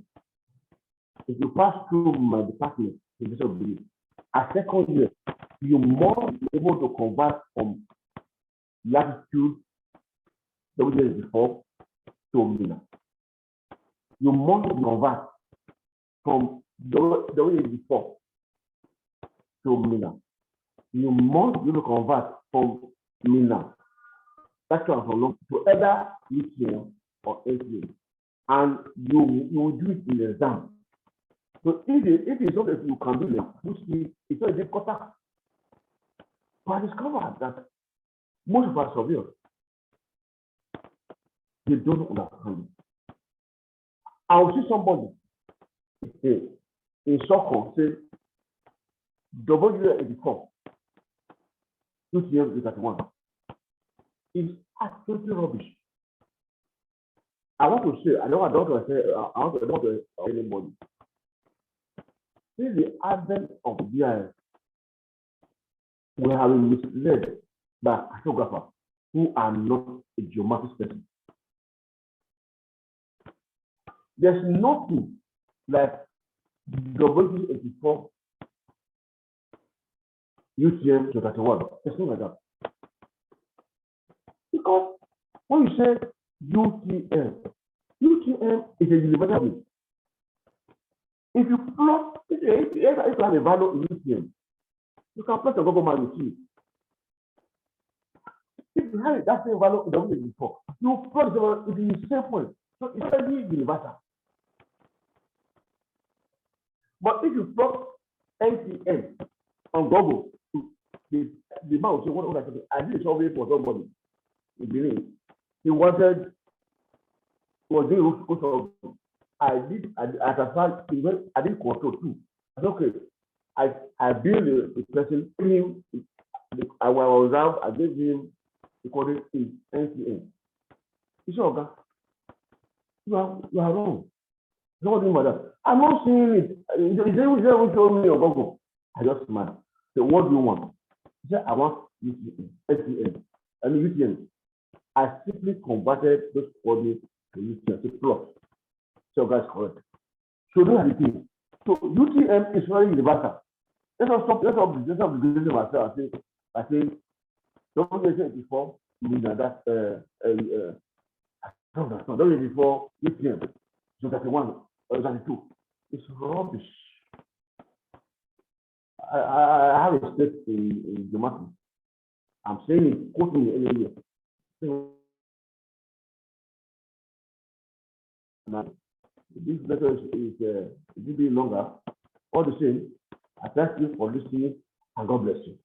If you pass through my department, a second year, you must be able to convert from latitude the way before to Mina. You must convert from the way before to Mina. You must be able to convert from Mina. That's to either UTM or STM, and you will do it in the exam. So if it's not that you can do it, it's not a difficult task. But I discovered that most of our surveyors, they don't understand it. I will see somebody in Stockholm say W84, UTM is 31. It's absolutely rubbish. I want to say, I don't want to say anybody. Since the advent of GIS, we have been misled by cartographers who are not a geomatics person. There's nothing like W84 UTM to 31. There's nothing like that. Because when you say UTM is a universal. If you plot, if you have a value in UTM, you can plot a government with you. If you have that same value in the way before, you plot the it is the same point. So it's very universal. But if you plot NTM on Google, the man will say, what I did a survey for somebody in Benin. He was doing roof survey. I did control too. I said, okay, I built the person, I was out, I gave him the coordinate in NCN. He said, okay, you are wrong. Don't do that. I'm not seeing it. He didn't show me on Google. I just smiled. So what do you want? He said, I want UTM, NCN, and UTM. I simply converted those coordinates to UTM, to plot. So guys, correct. So those are the things. So UTM is very universal. Let's not begin myself. I think don't mention it before. Mean that don't mention before UTM. So 31 or 32. It's rubbish. I have a stake in Geomatics. I'm saying it, quote me anywhere. Now, this letter is a bit longer. All the same, I thank you for listening and God bless you.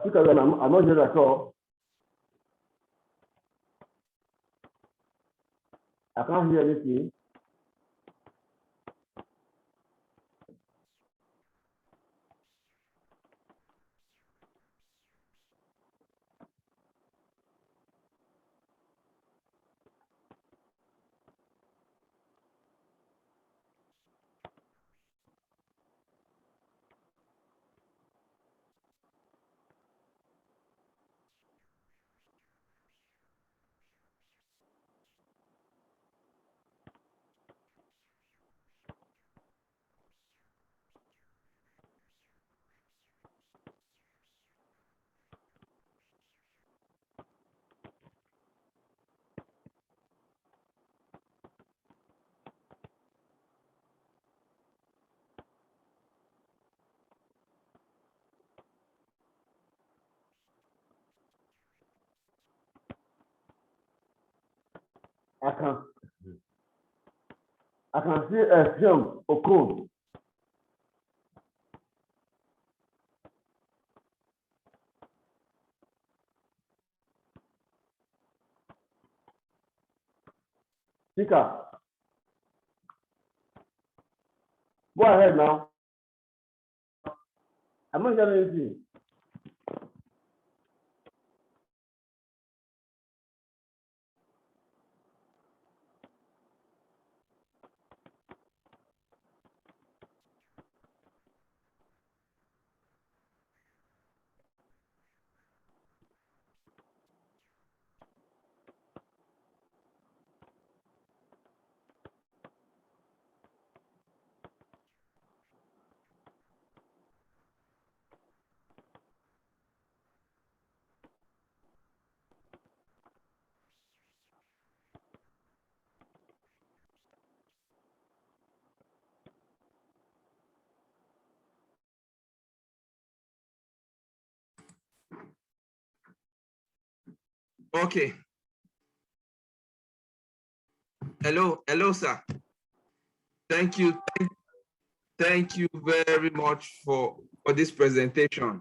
Because I'm not here at all. I can't hear anything. I can see a film or code. Speaker, go ahead now. I'm not hearing anything. Okay. Hello, sir. Thank you. Thank you very much for this presentation.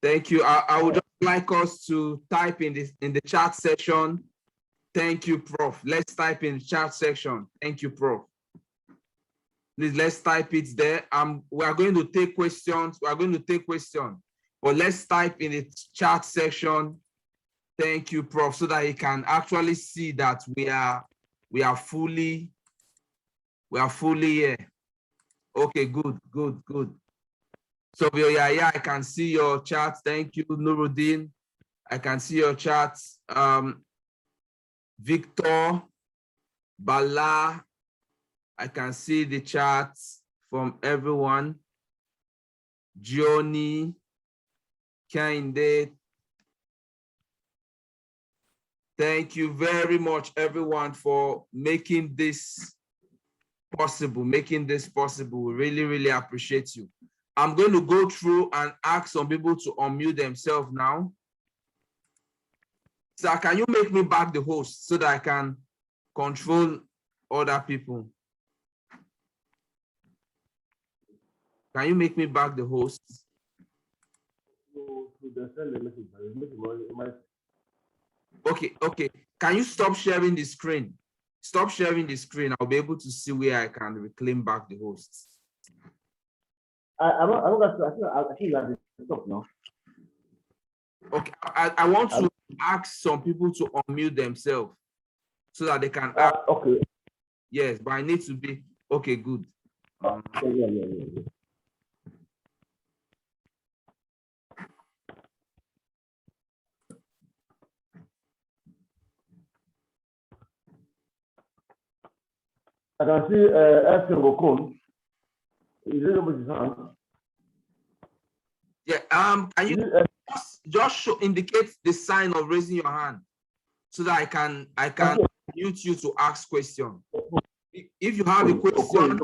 Thank you. I would just like us to type in the chat section. Thank you, Prof. Let's type in the chat section. Thank you, Prof. Please, let's type it there. We are going to take questions. But let's type in the chat section. Thank you, Prof, so that you can actually see that we are fully here. Okay, good. So yeah, I can see your chat. Thank you, Nuruddin. I can see your chat. Victor, Bala, I can see the chats from everyone. Johnny, Kinde. Thank you very much, everyone, for making this possible. We really appreciate you. I'm going to go through and ask some people to unmute themselves now. Sir, can you make me back the host so that I can control other people? Can you make me back the host? Okay. Can you stop sharing the screen? Stop sharing the screen. I'll be able to see where I can reclaim back the hosts. I think you have to stop now. Okay, I want to ask some people to unmute themselves so that they can ask. Okay. Yes, but I need to be okay. Good. Yeah. I can see F. Okon. Is it able to sound? Yeah. Can you just indicate the sign of raising your hand so that I can mute you to ask question. If you have a question.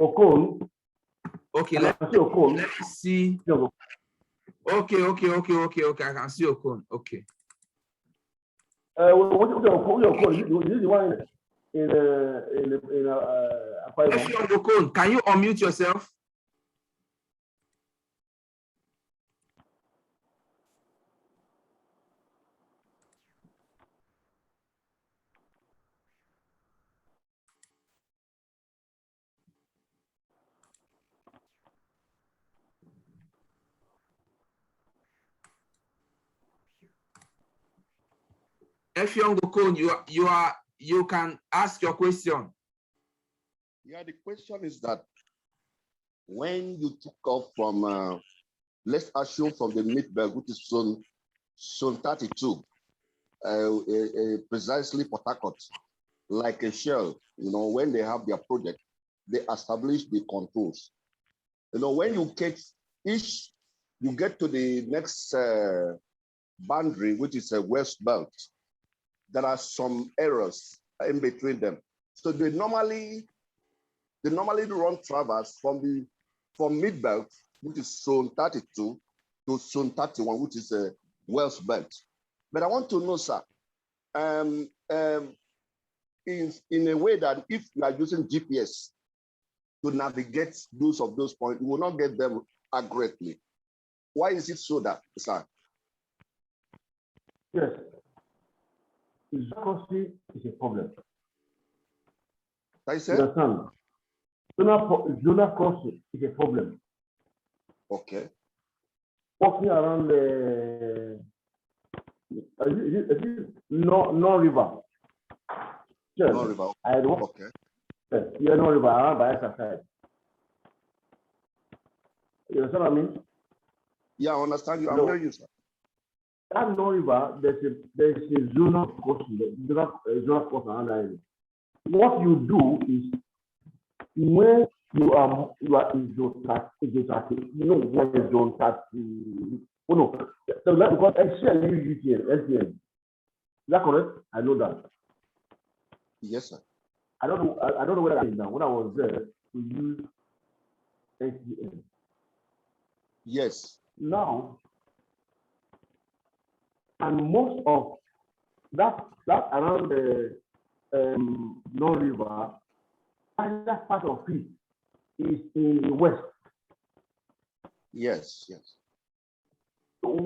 Okon. Okay, let me see. Okay. I can see Okon. Okay. What's Okon? This is the one in Okon, can you unmute yourself? If you're Okon, you can ask your question. Yeah, the question is that when you took off from, let's assume from the Midberg, which is zone 32, precisely Port Harcourt, like a shell, when they have their project, they establish the contours. When you get to the next boundary, which is a west belt, there are some errors in between them. So they normally run traverse from mid-belt, which is zone 32, to zone 31, which is a west belt. But I want to know, sir, in a way that if you are using GPS to navigate those points, you will not get them accurately. Why is it so that, sir? Yes. Accuracy is a problem. I said? Understand? Zonal crossing is a problem. Okay. Walking around no river. Yes. No river. Okay. Yes. Yeah, no river around by exercise. You understand what I mean? Yeah, I understand you. I'm hearing you, sir. That no river, there's a zonal crossing, zonal crossing around that area. What you do is when you are in zone 30, what is zone 30? Oh no, so that because SCN use SCN. Is that correct? I know that. Yes, sir. I don't know where I am now. When I was there, we used SCN. Yes. Now, And most of that around the non-river, that part of it is in the west. Yes, yes. So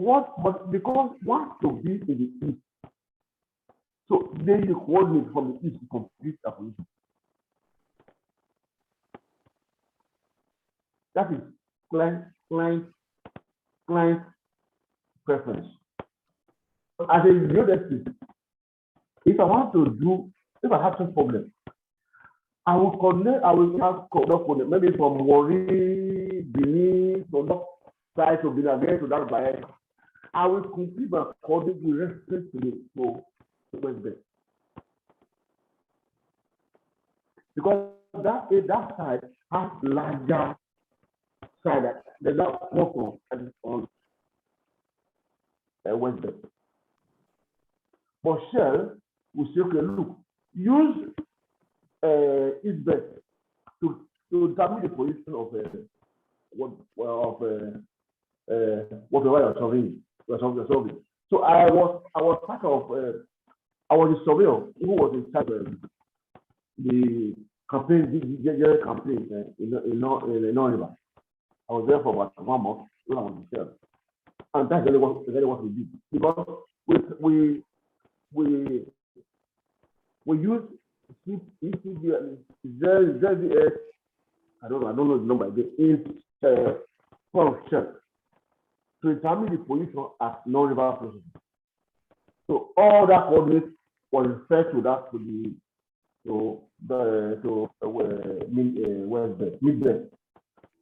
but because what to be in the east, so then the coordinate from the east to complete the position. That is client preference. As a geodesy, if I have some problem, I will have coordinate, maybe from Wari, Benin, from that side to Benin, again to that side. I will complete my coordinate with reference to West Bay. Because that side has larger side that they're not working on West Bay. But Shell will say, okay, look, use East Bay to determine the position of whatever you're solving. So I was part of I was a surveyor who was in charge of the campaign, the campaign in River. I was there for about 1 month when I was in Shell. And that's really what we did. Because we use ZDS, I don't know the number again, in function to determine the position at non-river processing. So all that coordinates was referred to that mid-bed.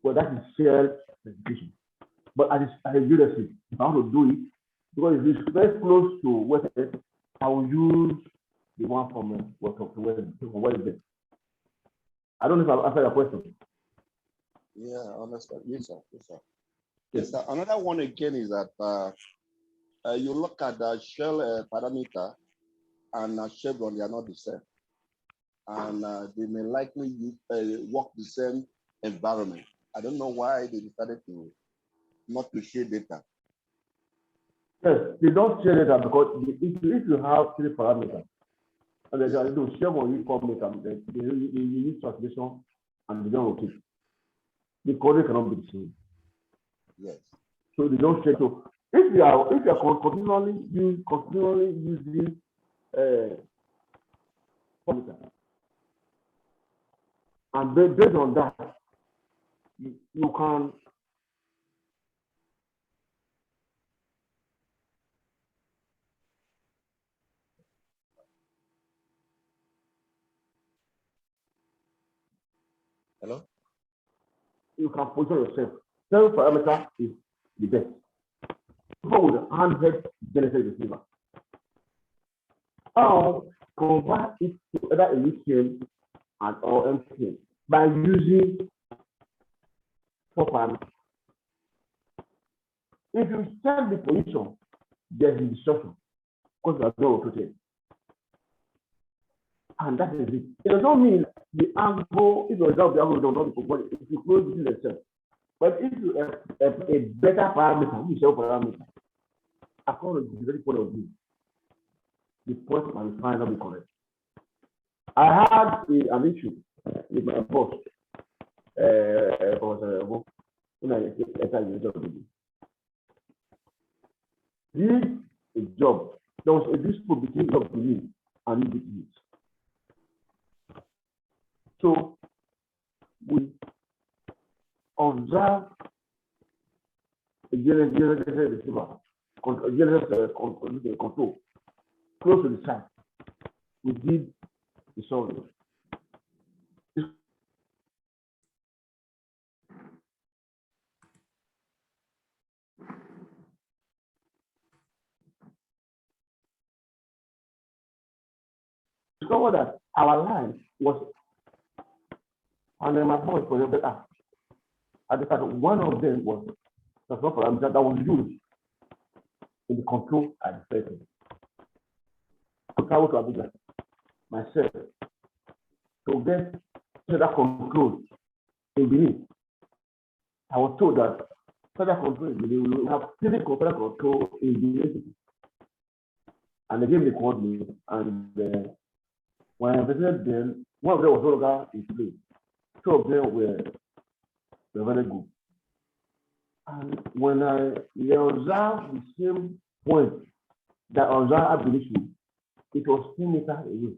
Well, that is shared specification. But as a geodesy, if I want to do it, because it's very close to West End, I will use the one from West End. I don't know if I've answered your question. Yeah, I understand. Yes, sir. Yes, sir. Yes, sir. Another one again is that you look at the shell parameter and chevron, they are not the same. And they may likely work the same environment. I don't know why they decided not to share data. Yes, they don't share data because if you have 3 parameters, and they do chevron, you form them, they use translation and they don't rotate. The coordinate cannot be the same. Yes. So they don't share. So if you are continually using parameter, and based on that, you can Hello? You can position yourself. Self parameter is the best. People with handheld GNSS receiver. Or convert it to either a UTM and or MTM by using 4 parameters. If you set the position, there's a distortion because you are not rotated. And that is it. It does not mean the angle, if you observe the angle, don't know if you close it yourself. But if you have a better parameter, you show parameter, according to the very point of view, the point might finally be correct. I had an issue with my boss when I entered the job. Did a job. There was a dispute between job Benin and indepth. So we observe a GNSS receiver, GNSS control close to the site. We did the survey. Discover that our line was, and then my boss was better. At the time, one of them was the parameter that was used in the control at the setting. To travel to Abuja, myself, to get further control in Benin. I was told that further control in Benin, we will have physical further control in Benin. and they gave me the coordinates. And when I visited them, one of them was no longer in place. Two of them were very good. And when I observed the same point that I observed at the issue, it was 10 meters away.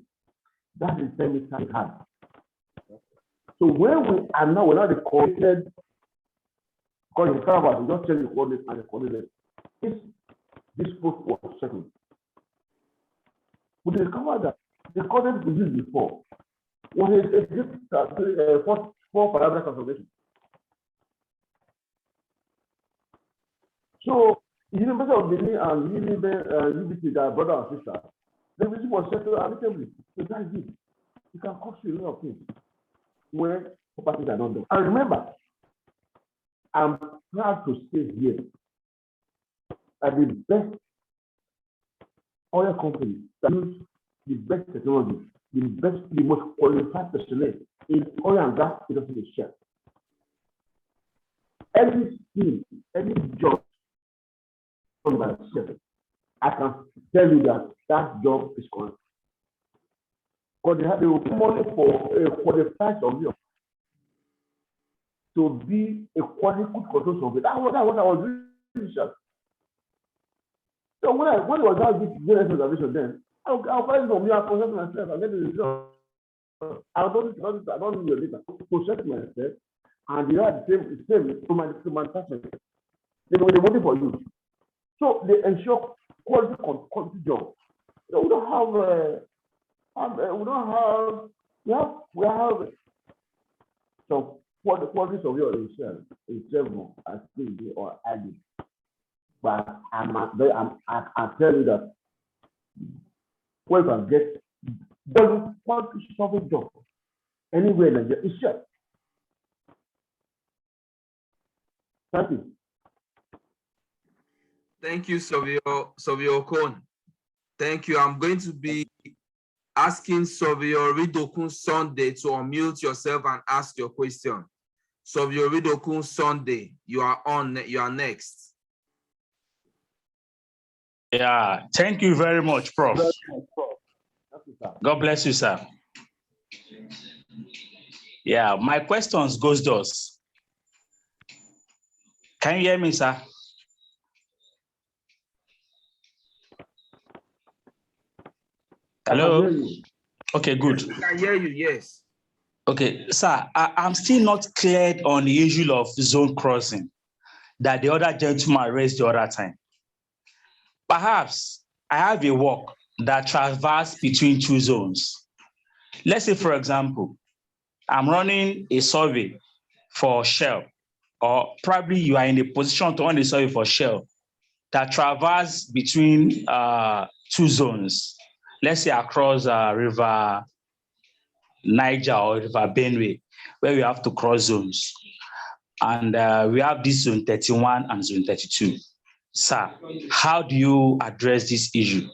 That is 10 meters high. So when we are now, the coordinated, because the server just change the coordinates and the coordinates, this post was settled. We discovered that the coordinates we used before was a four parameter transformation. So, University of Benin and UBC, that brother and sister, the vision was settled amicably. So that is it. You can cost you a lot of things where properties are not done. And remember, I'm proud to say here that the best oil companies that use the best technology, the most qualified personnel in oil and gas industry is shared. Every skill, any job by itself, I can tell you that that job is correct. Because they will pay money for the price of you to be a quality control survey. That's what I was doing. So when I was out this GNSS observation, then I'll find it from you, I'll process myself, I'll get the result. I don't need your data. Process myself, and you have the same to manufacture. They're waiting for you. So they ensure quality job. So we have some quality surveyor in Surv as PhD or added. But I tell you that we can get the quality survey job anywhere in Nigeria is shared. Thank you. Thank you, Surveyor Okon. Thank you. I'm going to be asking Surveyor Ridokun Sunday to unmute yourself and ask your question. Surveyor Ridokun Sunday, you are on. You are next. Yeah, thank you very much, Prof. God bless you, sir. Yeah, my questions goes thus. Can you hear me, sir? Hello? Okay, good. Yes, I can hear you, yes. Okay, sir, I'm still not cleared on the issue of zone crossing that the other gentleman raised the other time. Perhaps I have a work that traverses between two zones. Let's say, for example, I'm running a survey for Shell, or probably you are in a position to run a survey for Shell that traverses between two zones. Let's say across River Niger or River Benue, where we have to cross zones. And we have this zone 31 and zone 32. Sir, how do you address this issue?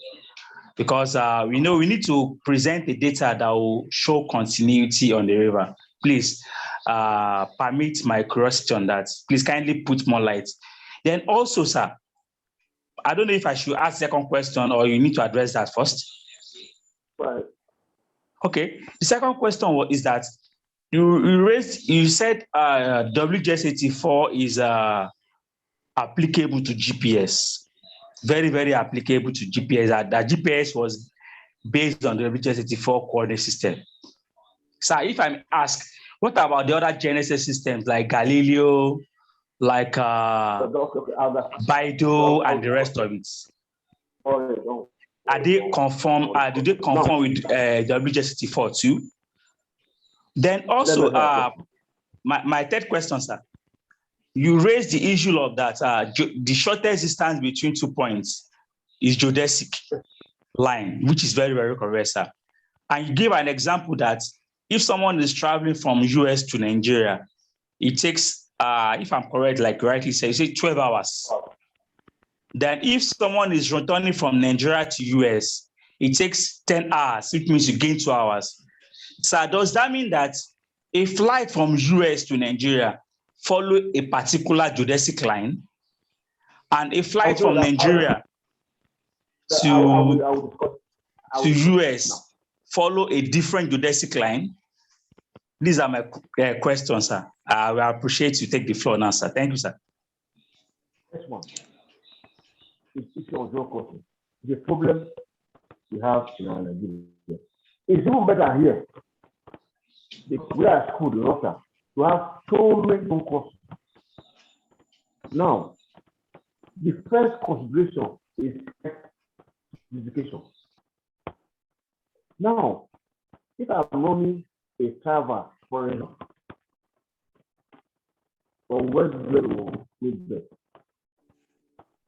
Because we know we need to present the data that will show continuity on the river. Please permit my curiosity on that. Please kindly put more light. Then also, sir, I don't know if I should ask the second question or you need to address that first. Right. Okay. The second question is that you said WGS84 is applicable to GPS. Very, very applicable to GPS. That GPS was based on the WGS84 coordinate system. So if I'm asked, what about the other GNSS systems like Galileo, like Bido, and the rest of it? Are they conform? Do they conform with WGS84 too? Then also, my third question, sir. You raised the issue of that the shortest distance between 2 points is geodesic line, which is very, very correct, sir. And you gave an example that if someone is traveling from US to Nigeria, it takes, if I'm correct, like rightly said, you say 12 hours. Then if someone is returning from Nigeria to US, it takes 10 hours, which means you gain 2 hours. So does that mean that a flight from US to Nigeria follow a particular geodesic line, and a flight from Nigeria, will discuss. To US follow a different geodesic line? These are my questions, sir. I will appreciate you take the floor now, sir. Thank you, sir. Next one. It's your question. The problem we have in our Nigeria. It's even better here. We are at school in Russia. We have so many courses. Now, the first consideration is education. Now, if I'm running a traverse foreigner from West to Midwest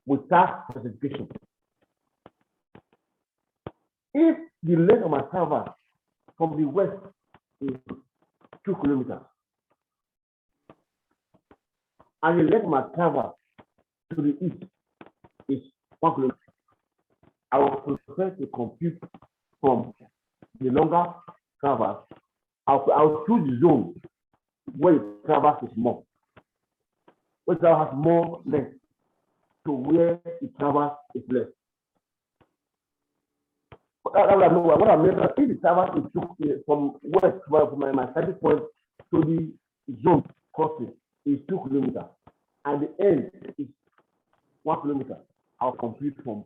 without specification, if the length of my traverse from the west is 2 kilometers, and the length of my traverse to the east is 1 kilometer, I will prefer to compute from the longer traverse. I'll choose the zone where the traverse is more, where it has more length to where the traverse is less. What I mean is if the traverse is from west, from my starting point to the zone crossing is 2 kilometers, and the end is 1 kilometer, I'll compute from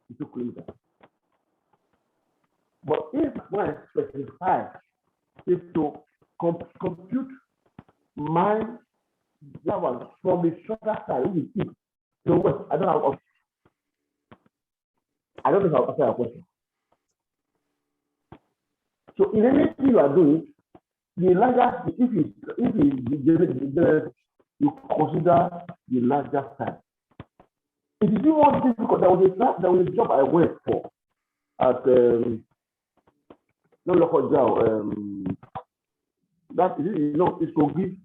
the 2 kilometers. But if when I specify is to compute my travel from the shorter side, which is east to west, I don't know if I'll answer your question. So in anything you are doing, the larger, if you consider the larger side. It is even more difficult. There was a job I worked for at no local job. That is, it's going to give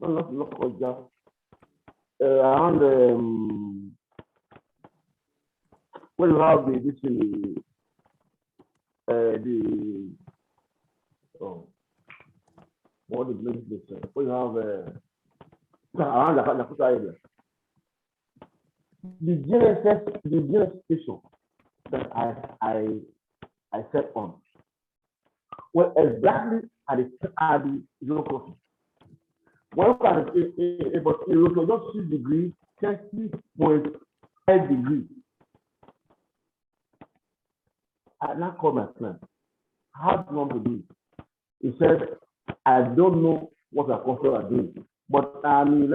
not local job around when you have what the place is when you have around the area. The GNSS station that I set on well exactly at the zero crossing. When you look at it, but it was just 6 degrees, 30.5 degrees. I now called my friend. How do you want to do it? He said, I don't know what the customer are doing, but I'm in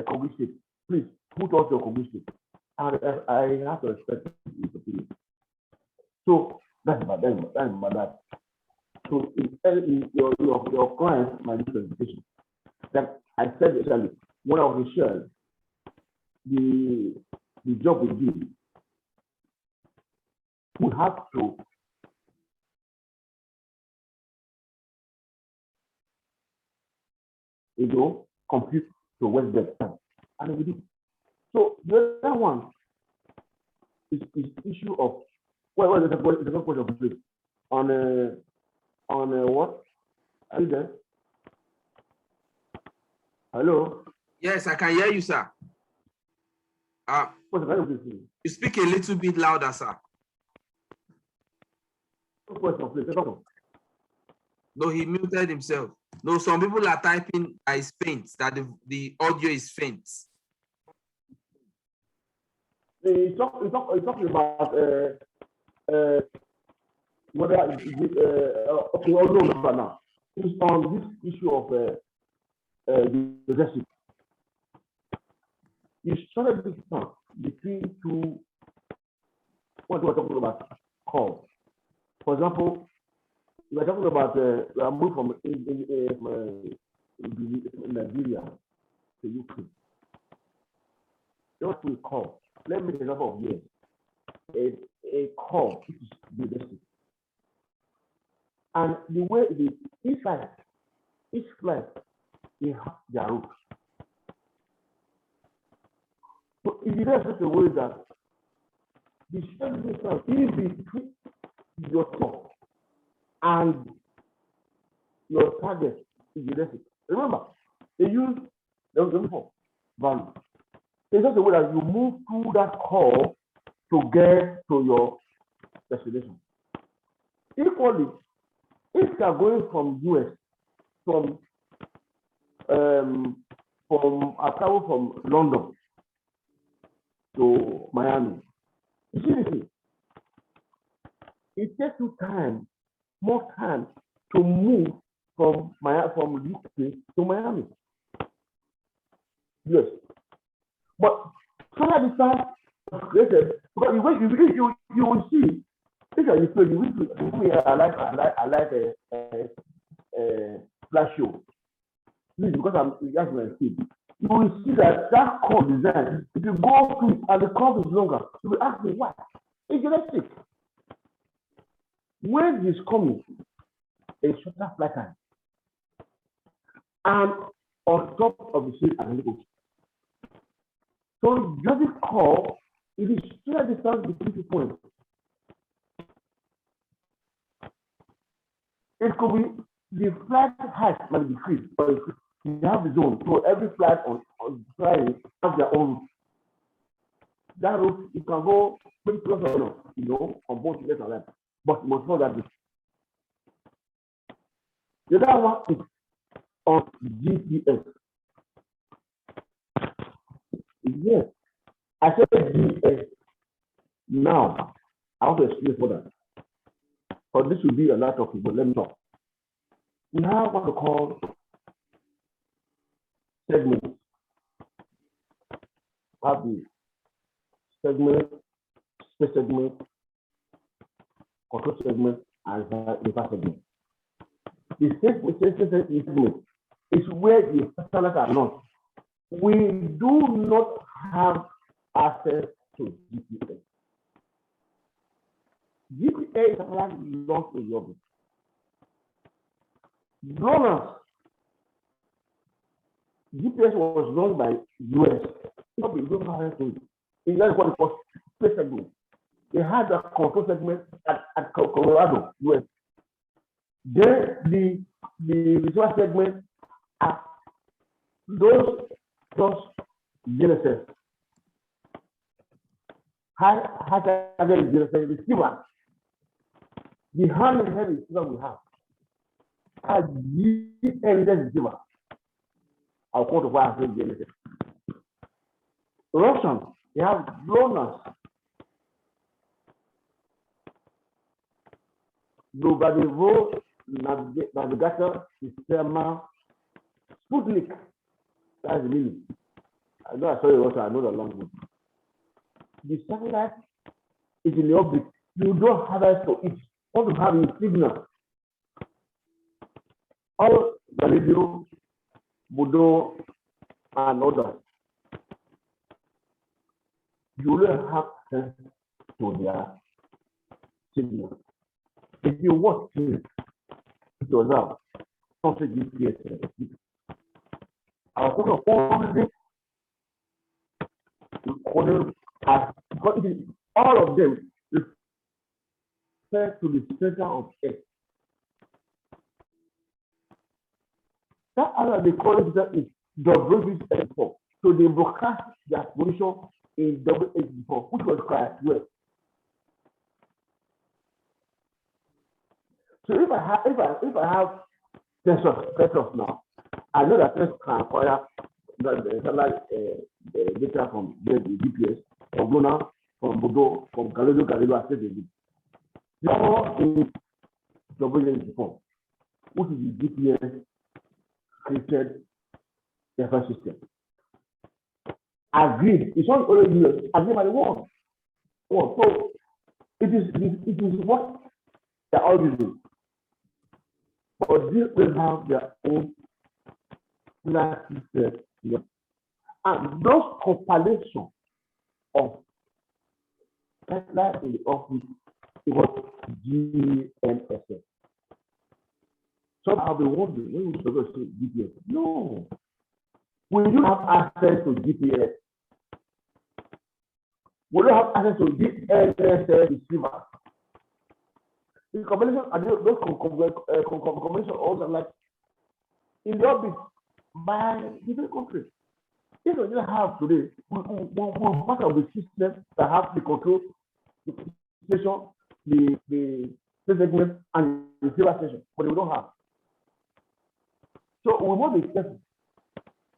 cognitive. Please put out your cognitive. And I have to respect his opinion. So that's about that. So your client might do presentation. That I said essentially, one of the shares, the job we do, we have to compute to West Delta, and we do. So the other one is issue of there's a question of this on what? Are you there? Hello. Yes, I can hear you, sir. You speak a little bit louder, sir. No, he muted himself. No, some people are typing that is faint, that the audio is faint. He's talking about whether okay, no, now. It's on this issue of the recipe. You started this time between two. What we're talking about calls. For example, we're talking about we moved from Nigeria to UK. What we call, let me take an example of years. A call, which is geodesy. And the way each flight, they have their route. So if you have such a way that the shared distance is between your top and your target is geodesy, Remember, they use the value. It's just a way that you move through that core to get to your destination. Equally, if you are going from US, from I travel from London to Miami, you see this thing? It takes you time, more time to move from UK to Miami. Yes. But social distance was created because you will see. If you play, I like a flash show. This is because that's my speed. You will see that curve design, if you go through and the curve is longer, you will ask me why. It's genetic. When it's coming, a shorter flight time. And on top of the shape and the so just call it is sheer distance between 2 points. It could be the flight height might decrease, but you have the zone. So every flight on flying has their own route. That route you can go pretty close or no, on both left and right. But you must know that the other one is on GPS. Yes, I said GPS. Now, I want to explain for that. But this will be a lot of people. Let me talk. We have what we call segments. We have the segment, space segment, control segment, and data segment. The segment is where the standards are not. We do not have access to GPS. GPS is belongs to the orbit. GPS was launched by US. We don't have access to it. It's what it was space segment. They had a control segment at Colorado, US. Then the resource segment are those GNSS. How GNSS receiver. The hand receiver we have. A GNSS receiver. I'll call the wire GNSS. Russian, they have GLONASS. Global Navigator System Sputnik. That's the meaning. I know I saw it also, I know the language. The satellite is in the orbit. You don't have access to it. What you have is signal. All the radio, Bodo, and others. You will have access to their signal. If you watch it, it was out. Don't say GPS. I was talking about all of them refer to the center of Earth. That other they call it is WH4. So they broadcast their position in WH4, which was quite well. So if I have sensors now, I know that sensors can acquire the satellite data from the GPS, from Luna, from Bodo, from Galileo, etc. They are all in WH4, which is the GPS created reference system. Agreed. It's not only US, agreed by the world. So it is what they are all using. But these will have their own system. And those compilation of satellite in the office is what GNSS. So I'll be wondering when we supposed to GPS. No. When you have access to GPS, we don't have access to GNSS receiver. The combination, those combination also like in the orbit, by different countries. If we don't have today, we part of the system that have the control, the station, the segment, and the receiver station, but we don't have. So we want the person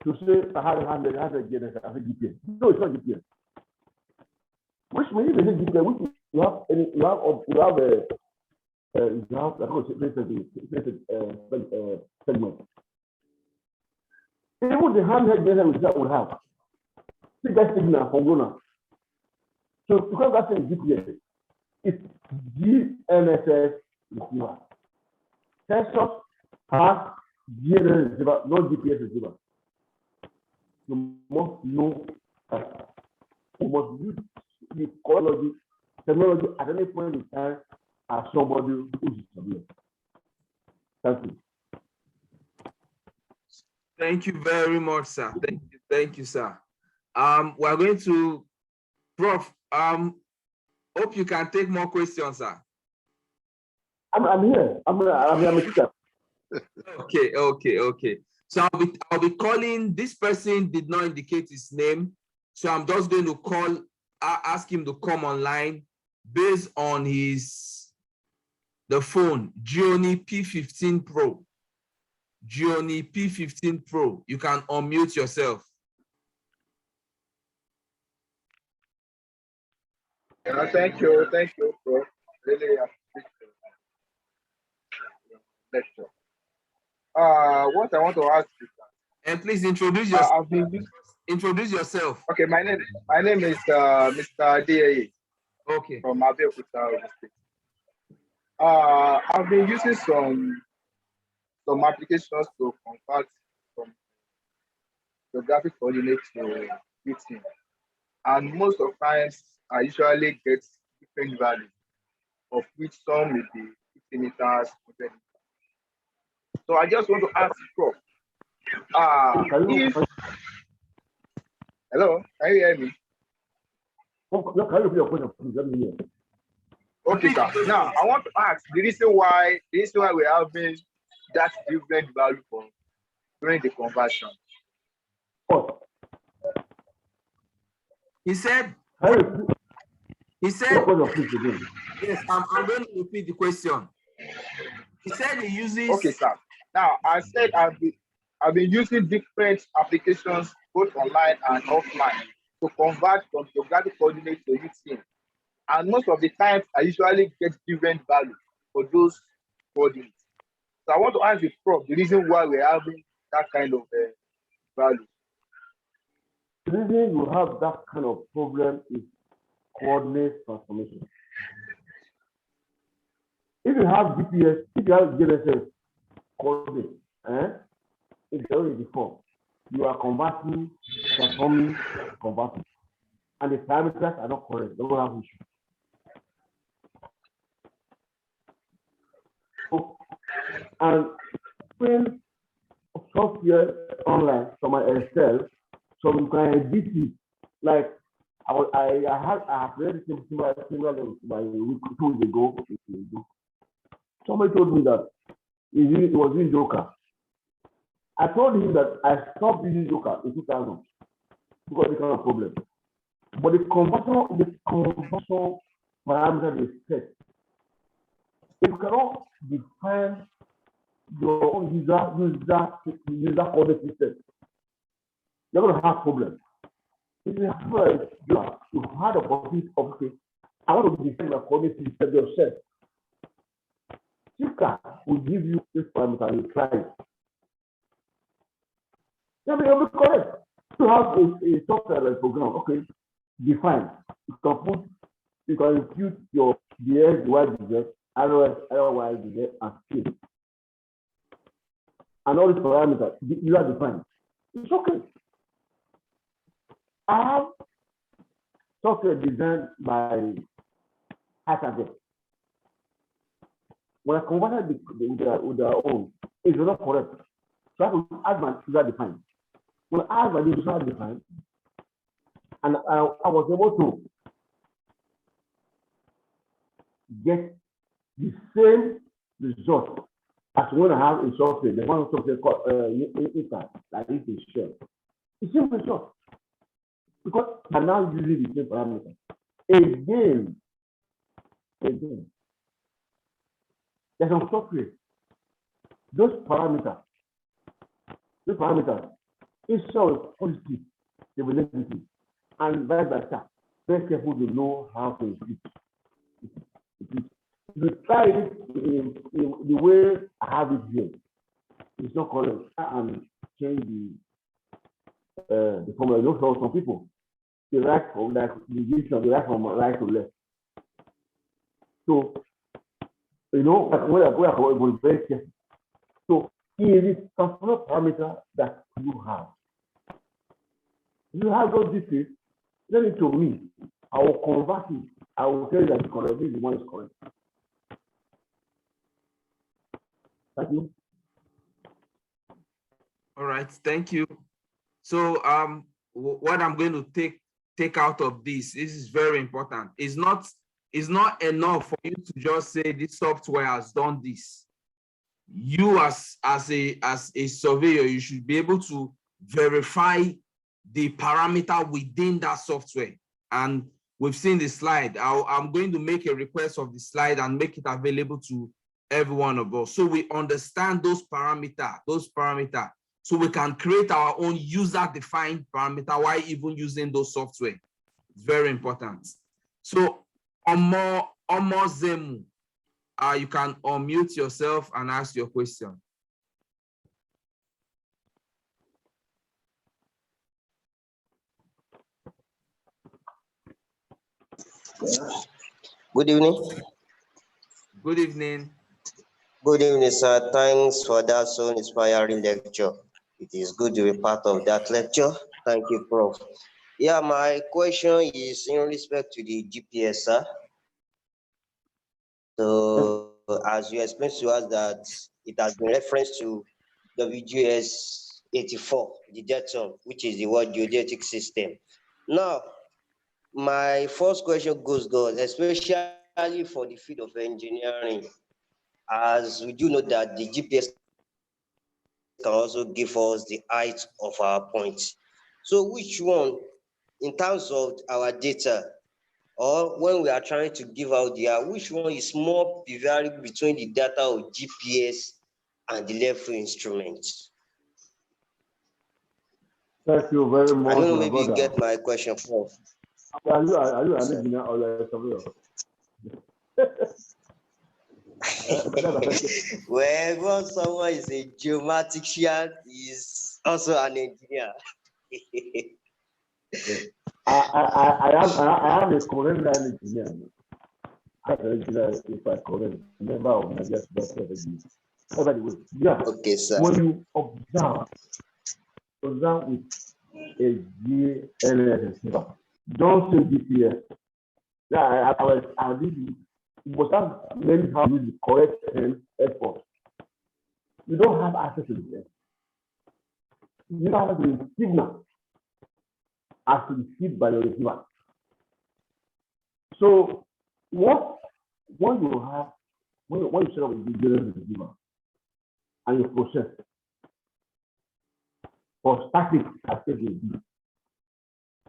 to say I have a GNSS as a GPS. No, it's not GPS. Which means if it's GPS, which you have segment. Even the handheld GNSS will have. See that signal from Ghana. So because that's in GPS, it's GNSS receiver. Sensors has GNSS receiver, not GPS receiver. You must know that you must use the technology at any point in time as somebody who is familiar. Thank you. Thank you very much, sir. Thank you, sir. We're going to, Prof. Hope you can take more questions, sir. I'm here. I'm a teacher. Okay. So I'll be calling. This person did not indicate his name, so I'm just going to ask him to come online based on the phone Geony P15 Pro. Geony P15 Pro. You can unmute yourself. Thank you, Prof. Really appreciate the lecture. What I want to ask you, and please introduce yourself. Introduce yourself. Okay, my name is Mr. DAE. Okay. From Abeokuta, Ogun State. I've been using some applications to convert from geographic coordinates to UTM, and most of times I usually get different values, of which some will be 50 meters, 100 meters. So I just want to ask Prof. Hello, can you hear me? Okay, sir. Now I want to ask the reason why we're having that different value during the conversion. He said, yes, I'm going to repeat the question. He said he uses. Okay, sir. Now I said I've been using different applications both online and offline to convert from geographic coordinates to UTM. And most of the times I usually get different value for those coordinates. So I want to ask the Prof the reason why we're having that kind of value. The reason you have that kind of problem is coordinate transformation. If you have GPS, if you have GNSS coordinate, it's already before. You are converting, transforming, converting. And the parameters are not correct. They don't have issue. So, and when software online from my Excel, so you can edit it. Like I have read similar by a week or 2 weeks ago. Somebody told me that it was in Joker. I told him that I stopped using Joker in 2000 because it's kind of problem. But the conversion parameter is set. If you cannot define your own user coordinate system, you're going to have problems. If you have had a opportunity of, okay, I want to define my coordinate system yourself. Chica will give you this parameter and you try it. You'll be correct. You have a software program, okay, define. You can impute your DS, YZ, ROS, LYZ, and scale. And all these parameters, you are defined. It's okay. I have software designed by Ehigiator. When I converted with their own, it's not correct. So I have to add my user defined. When I add my user defined, and I was able to get the same result as when I have a software, the one software called inside, like this is shell. It's simple short. Because I'm now using the same parameter. Again, there's some software. Those parameters, each cell is positive, they will negative, and vice versa. Very careful to know how to increase. If you try it in the way I have it here, it's not correct. And change the formula. Those are some people. They write from like they write from right to left. So you know when I go very careful. So it is some parameter that you have. You have those details, send it to me. I will convert it. I will tell you that the correct is the one is correct. Thank you. All right, thank you. So what I'm going to take out of this is very important. It's not enough for you to just say this software has done this. You as a surveyor, you should be able to verify the parameter within that software. And we've seen the slide. I'm going to make a request of the slide and make it available to every one of us, so we understand those parameters, so we can create our own user-defined parameter while even using those software. It's very important. So Omo Zemu, you can unmute yourself and ask your question. Good evening. Good evening. Good evening, sir. Thanks for that so inspiring lecture. It is good to be part of that lecture. Thank you, Prof. Yeah, my question is in respect to the GPS, sir. So, as you explained to us that it has been referenced to WGS 84, the Datum, which is the World Geodetic System. Now, my first question goes, especially for the field of engineering, as we do know that the GPS can also give us the height of our points. So which one, in terms of our data, or when we are trying to give out which one is more variable between the data of GPS and the level instruments? Thank you very much. I don't know, maybe you get my question, Prof. Are you an engineer or a surveyor? Well, once someone is a geomatician, is also an engineer. I am a current engineer. As an engineer, if I correct, member of my just anyway, yeah. Okay, sir. When you observe with a GNSS, don't say GPS. Yeah, I did. But that learn how to use the correct effort. You don't have access to the end. You don't have the signal as received by the receiver. So when you set up the Geodesy receiver and you process for static as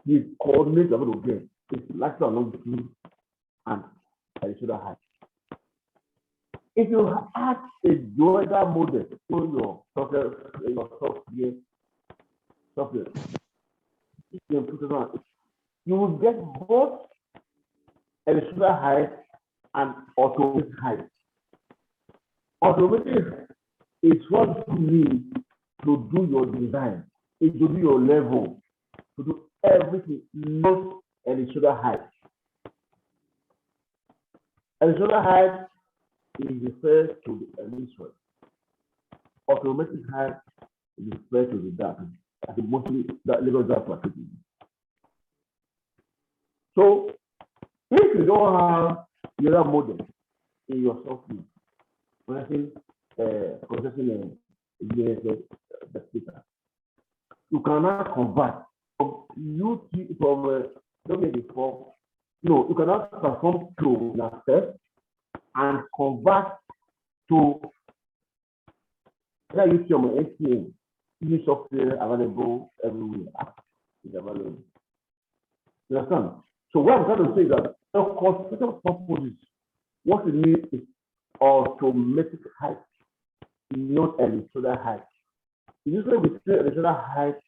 the coordinates are going to get is lateral longitude and should have. If you add a geodesy model to your software, you will get both electrical height and automatic height. Automatic is what you need to do your design, to do your level, to do everything, not electrical height. Electrical height is referred to the emission. Automatic height is referred to the data, as the mostly that level data. So, if you don't have the other model in your software, processing GNSS data, you cannot convert from you cannot perform to an step and convert to When I use your ATM, use software available everywhere. It's available. You understand? So what I'm trying to say is that the construction purposes, what we need is automatic height, not electoral height. Usually between electoral height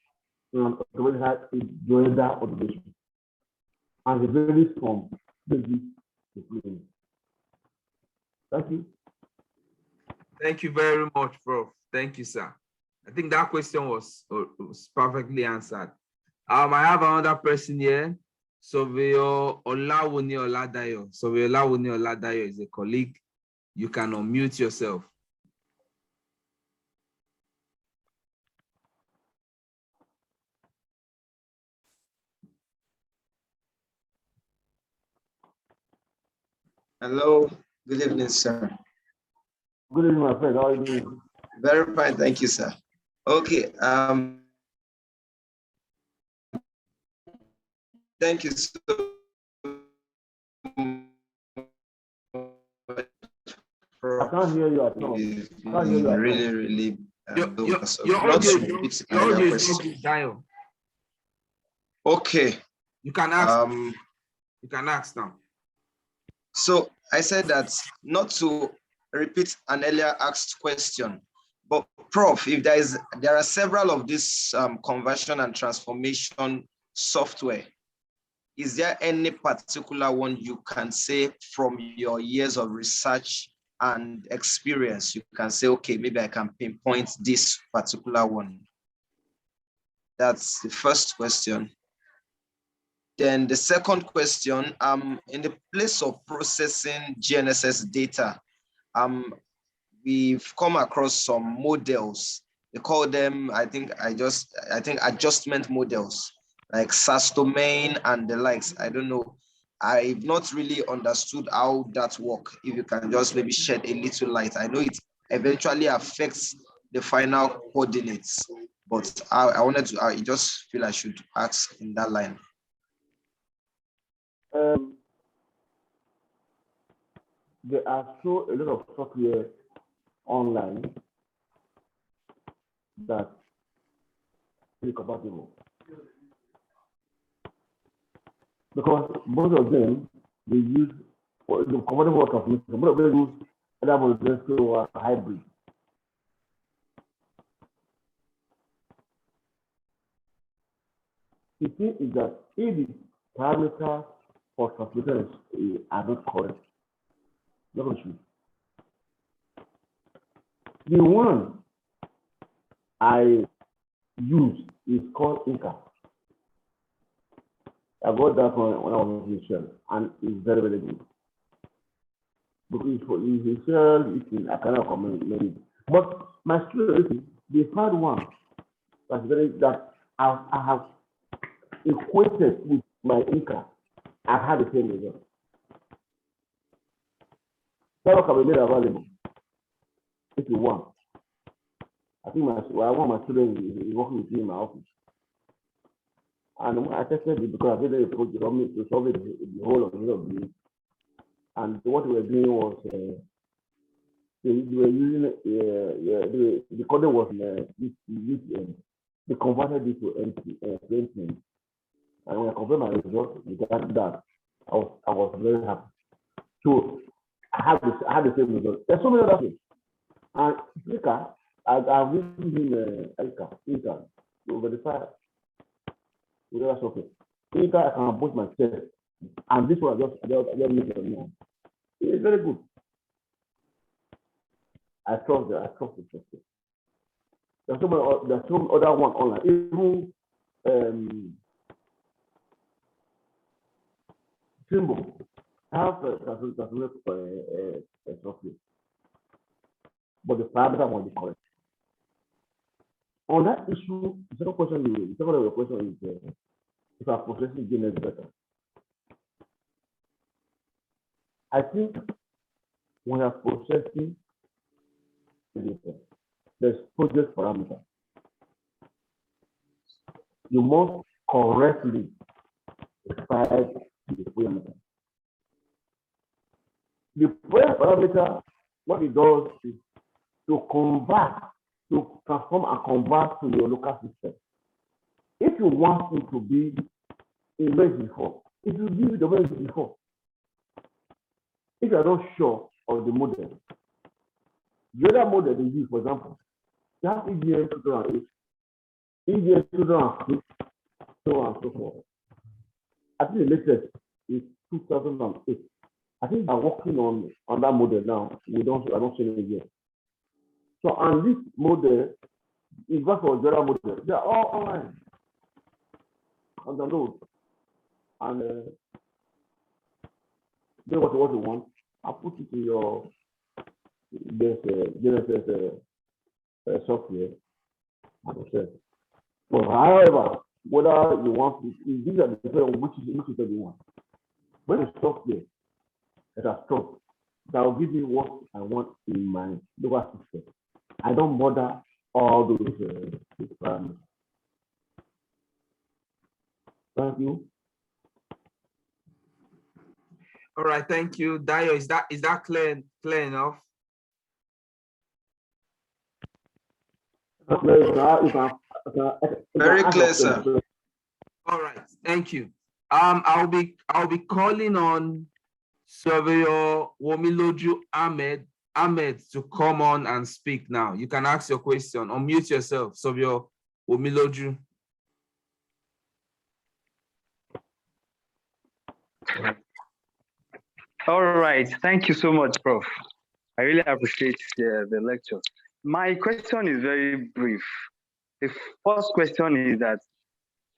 and automatic height is joinder automation. And it varies from basic to plain. Thank you. Thank you very much, Prof. Thank you, sir. I think that question was perfectly answered. I have another person here. Surveyor Olawuni Oladayo. Surveyor Olawuni Oladayo is a colleague. You can unmute yourself. Hello, good evening, sir. Good evening, my friend. How are you doing? Very fine, thank you, sir. Okay, thank you so much. I can't hear you at all. Really, your audio is dial. Okay. You can ask. You can ask now. So I said that not to repeat an earlier asked question, but Prof, if there are several of these conversion and transformation software, is there any particular one you can say from your years of research and experience, you can say, okay, maybe I can pinpoint this particular one? That's the first question. Then the second question, in the place of processing GNSS data, we've come across some models. They call them, I think adjustment models, like SAS domain and the likes. I don't know. I've not really understood how that works. If you can just maybe shed a little light. I know it eventually affects the final coordinates, but I just feel I should ask in that line. There are so a lot of software online that is compatible, because both of them they use the compatible transmission. Both of them use either model or hybrid. The thing is that if the parameters for transmitters are not correct, not going to shoot. The one I use is called Engr. I got that one when I was in Shell, and it's very, very good. Because for in Shell, I cannot comment. But my students, they found one that I have equated with my Engr. I've had the same result. That can be made available if you want. I think I want my student is working with me in my office. And I tested it because I did a project to solve it the whole of the. And what we were doing was they were using the code was they converted it to empty. And when I compared my result with that, I was very happy. So I had the same result. There's so many other things. And Flickr, I've used Engr to verify whatever software. Engr, I can put my chest, and this one I just make it now. It's very good. I trust the software. There's some other one online. Even Symbol have software, but the parameter must be correct. On that issue, the second question is if our processing GNSS better. I think when you are processing data, there's project parameter. You must correctly describe the parameter. The parameter, what it does is to convert to transform and convert to your local system. If you want it to be image before, it will be the way before. If you are not sure of the model, the other model they use, for example, you have EGM 2008, EGM 2006, so on and so forth. I think the latest is 2008. I think they're working on that model now. I don't see it yet. So, and this model is what for the other model. They are all online on the road. And do what you want. I'll put it in your GNSS software. But however, whether you want it, these are the which is you want. When the software that are stored, that will give me what I want in my local system. I don't bother all those parameters. Thank you. All right, thank you. Dio, is that clear enough? Very clear, sir. All right, thank you. I'll be calling on Surveyor Womiloju Ahmed to come on and speak now. You can ask your question. Unmute yourself, Surveyor Womiloju. All right, thank you so much, Prof. I really appreciate the lecture. My question is very brief. The first question is that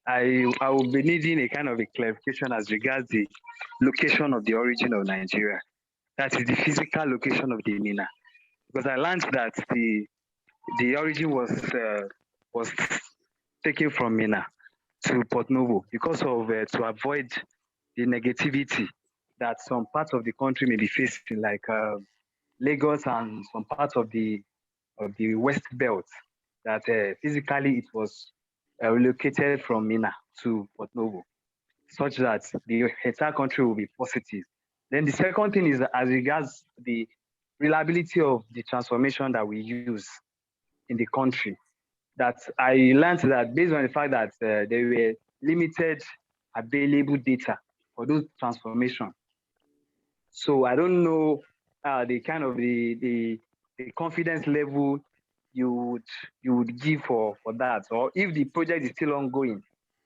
I will be needing a kind of a clarification as regards the location of the origin of Nigeria. That is the physical location of the MENA. Because I learned that the origin was taken from MENA to Port Novo because of to avoid the negativity that some parts of the country may be facing, like Lagos and some parts of the West Belt, that physically it was relocated from MENA to Port Novo, such that the entire country will be positive. Then the second thing is as regards the reliability of the transformation that we use in the country, that I learned that based on the fact that there were limited available data for those transformations. So I don't know the kind of the confidence level you would give for that, or if the project is still ongoing.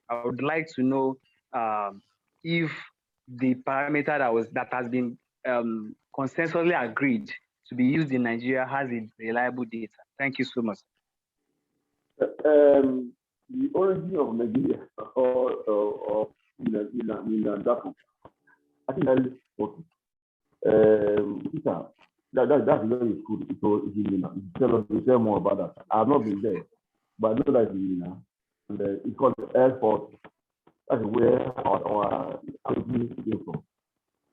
I would like to know if the parameter that has been consensually agreed to be used in Nigeria has a reliable data. Thank you so much. The origin of Nigeria or in Datum, I think that is important. That's very good. So you tell more about that. I've not been there, but I know that it's in MENA. And it's called the airport. That's where our came from.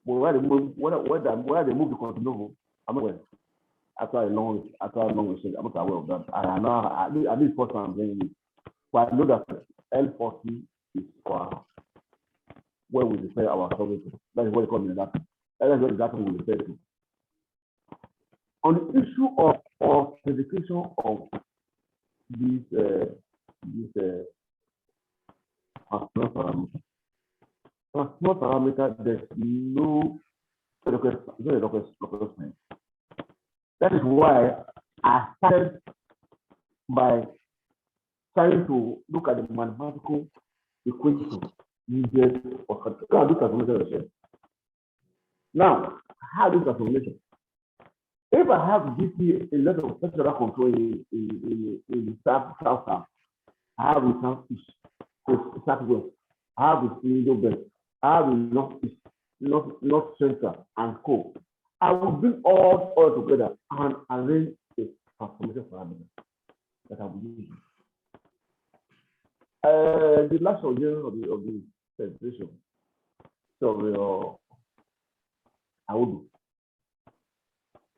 But where they move to Continental, I'm aware. After a long research, I'm not aware of that. I know at least first time I'm saying it. But I know that L40 is for where we refer our services. That is what they call it. That's what exactly we refer to. On the issue of certification of these transport parameter, there's no requirement. That is why I started by trying to look at the mathematical equation needed for transformation. Now, how do transformation? If I have GP a lot of structural control in the south, I have the southwest, I have the middle belt, I have the north central, and co. I will bring all together and arrange a transformation parameter that I will use. The last of the presentation, so I would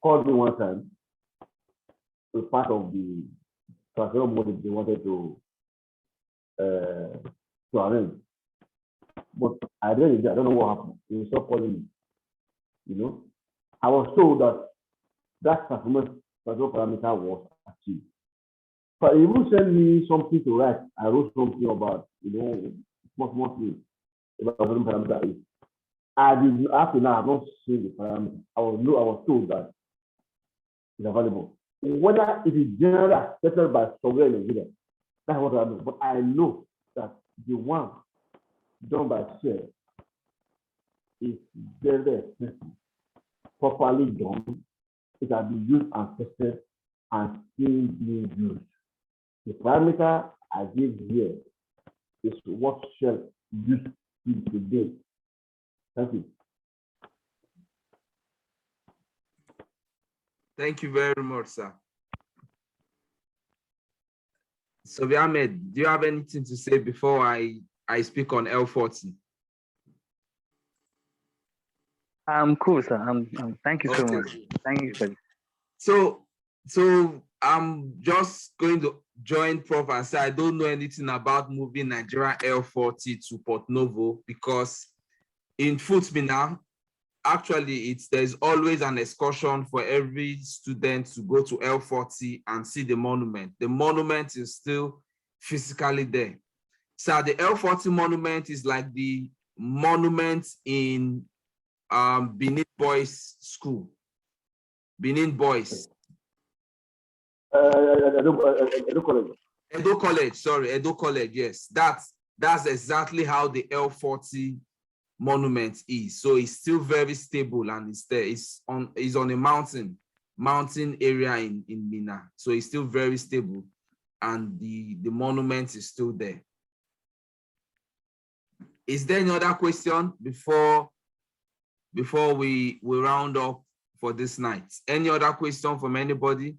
called me one time to part of the transfer model they wanted to arrange. But I don't know what happened. He stopped calling me. You know, I was told that transformation parameter was achieved. But he even sent me something to write. I wrote something about, small things about what parameter is. I did after now, I've not seen the parameter. I was told that it's available. Whether it is generally accepted by surveyor in Nigeria, that's what I know. But I know that the one done by Shell is very expensive, properly done. It has been used and tested and still being used. The parameter I give here is what Shell used today. Thank you. Thank you very much, sir. So, Ahmed, do you have anything to say before I speak on L40? I'm cool, sir. Thank you so Okay. much. Thank you, sir. So I'm just going to join Prof and say I don't know anything about moving Nigeria L40 to Port Novo, because in FUTMINA, actually there's always an excursion for every student to go to L40 and see the monument. The monument is still physically there. So the L40 monument is like the monument in Benin Boys School. Benin Boys. Edo College. Edo College, sorry, Edo College, yes. That's exactly how the L40 monument is. So it's still very stable and it's there. It's on a mountain area in Mina. So it's still very stable and the monument is still there. Is there any other question before we round up for this night? Any other question from anybody?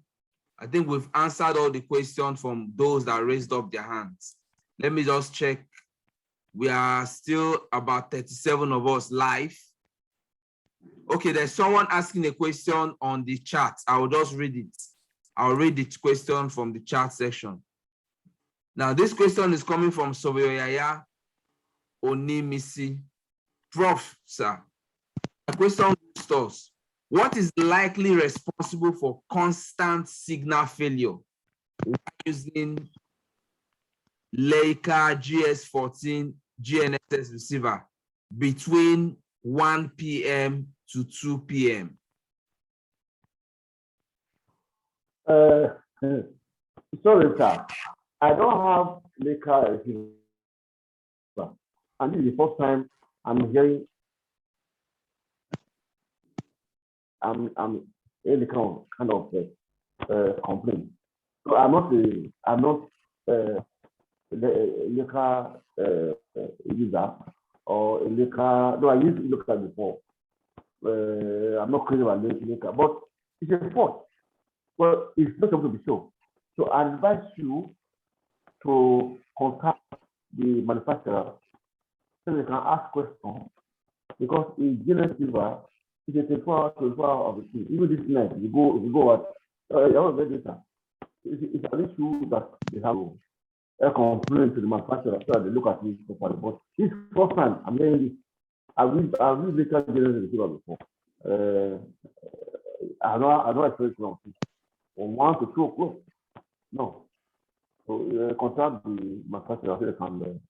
I think we've answered all the questions from those that raised up their hands. Let me just check. We are still about 37 of us live. Okay, there's someone asking a question on the chat. I will just read it. I'll read the question from the chat section. Now, this question is coming from Surveyor Onimisi. Prof, sir, the question is, what is likely responsible for constant signal failure using Leica GS14 GNSS receiver between 1 p.m. to 2 p.m.? Sorry, sir. I don't have Leica receiver. And this is the first time I'm hearing I'm in the kind of complaint. So I'm not Leica user or Leica. No, I used Leica before. I'm not crazy about Leica, but it's a fault. Well, it's not supposed to be so. So I advise you to contact the manufacturer so they can ask questions, because in GNSS it's a 24 hour of the thing. Even this night, you go at it's an issue that they have to complain to the manufacturer so that they look at it properly. But this first time I'm hearing this. I've used Leica GNSS receiver before. I don't expect from 1 to 2 o'clock. No. So contact the manufacturer so they can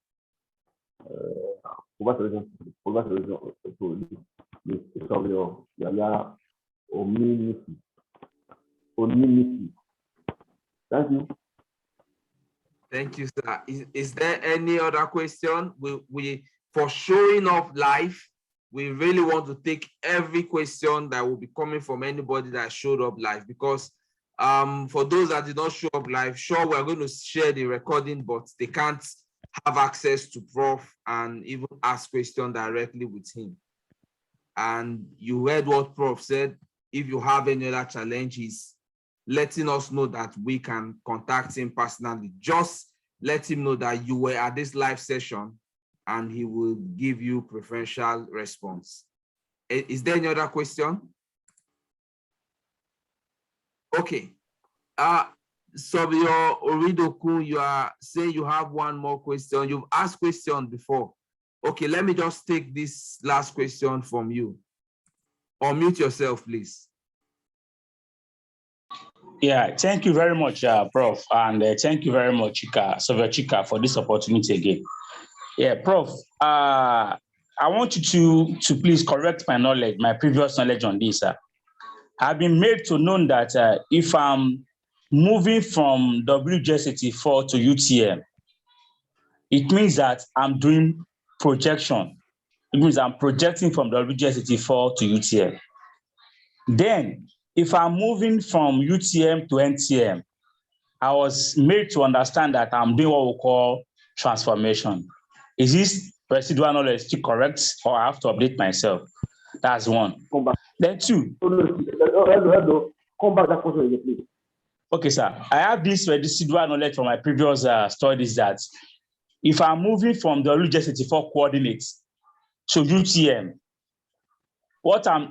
Thank you. Thank you, sir. Is there any other question? We for showing off live, we really want to take every question that will be coming from anybody that showed up live, because for those that did not show up live, sure, we're going to share the recording, but they can't have access to Prof and even ask questions directly with him. And you heard what Prof said. If you have any other challenges, letting us know that we can contact him personally. Just let him know that you were at this live session and he will give you preferential response. Is there any other question? Okay. Surveyor Oridoku, you are saying you have one more question. You've asked question before. Okay, let me just take this last question from you. Unmute yourself, please. Yeah, thank you very much, Prof. And thank you very much, Surveyor Chika, for this opportunity again. Yeah, Prof. I want you to please correct my knowledge, my previous knowledge on this. I've been made to know that if I'm moving from WGS84 to UTM, it means that I'm doing projection. It means I'm projecting from WGS84 to UTM. Then, if I'm moving from UTM to NTM, I was made to understand that I'm doing what we call transformation. Is this residual knowledge still correct, or I have to update myself? That's one. Come back. Then two. Hello. Come back that question again, please. Okay, sir. I have this residual knowledge from my previous studies that if I'm moving from the WGS84 coordinates to UTM, what I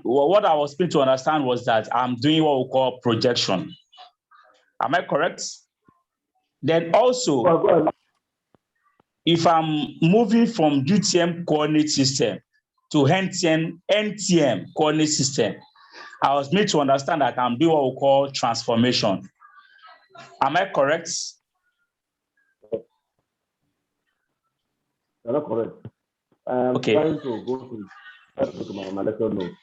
was made to understand was that I'm doing what we call projection. Am I correct? Then also, if I'm moving from UTM coordinate system to NTM coordinate system, I was made to understand that I'm doing what we call transformation. Am I correct? You're not correct. I'm Okay. trying to go to my lecture notes.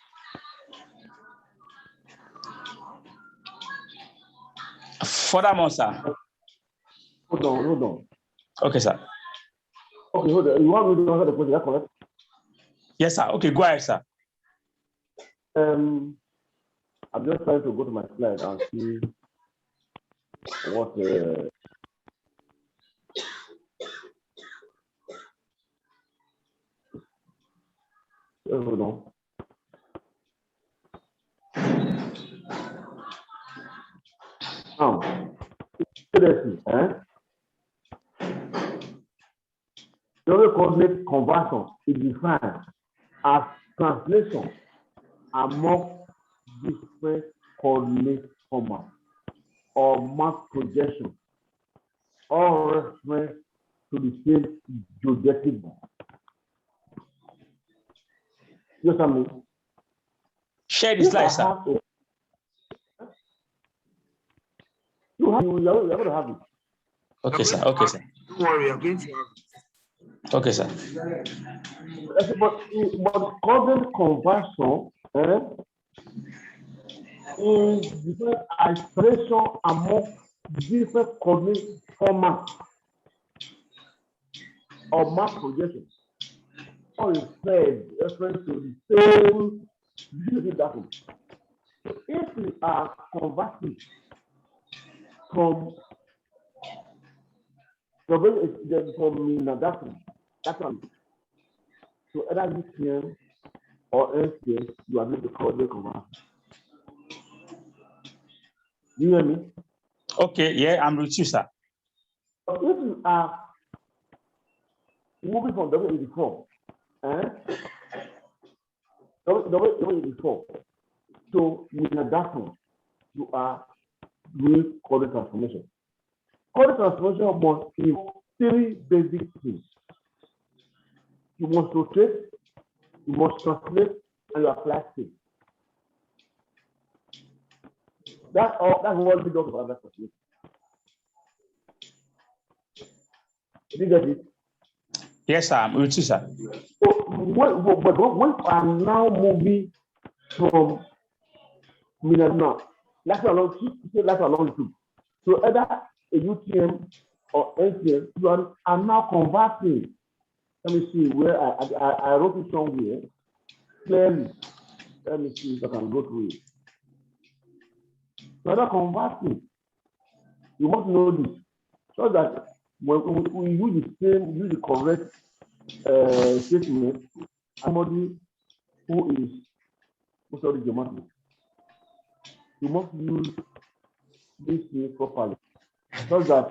Furthermore, sir. Hold on. Okay, sir. Okay, hold on. You want me to answer the question? That's correct? Yes, sir. Okay, go ahead, sir. I'm just trying to go to my slide and see what hold on. The coordinate conversion is defined as translation among different coordinate formats or map projection or reference to the same geodesic bond. Yes, I mean. Share the slide, sir. You're going to have it. Okay, sir. Okay, sir. Don't worry, I'm going to have it. Okay, sir. But coordinate conversion is different isolation among different coordinate formats or map projection. Or instead, reference to the same geodesic datum. So if we are converting from datum to either UTM or NTM, you are going to coordinate conversion. Do you hear me? Okay, yeah, I'm with you, sir. But if you are moving from W84, W84 to datum, you are doing coordinate transformation. Coordinate transformation must involve three basic things. You must rotate, you must translate, and you apply state. That's what we do for other transformation. Did you get it? Yes, sir. I'm with you, sir. So when I'm now moving from now, lateral longitude, so either a UTM or NTM, you are now converting. Let me see where I wrote it somewhere clearly. Let me see if I can go through it. So either converting, you must know this, so that when we use the correct statement, somebody who is study geometry, you must use this thing properly, so that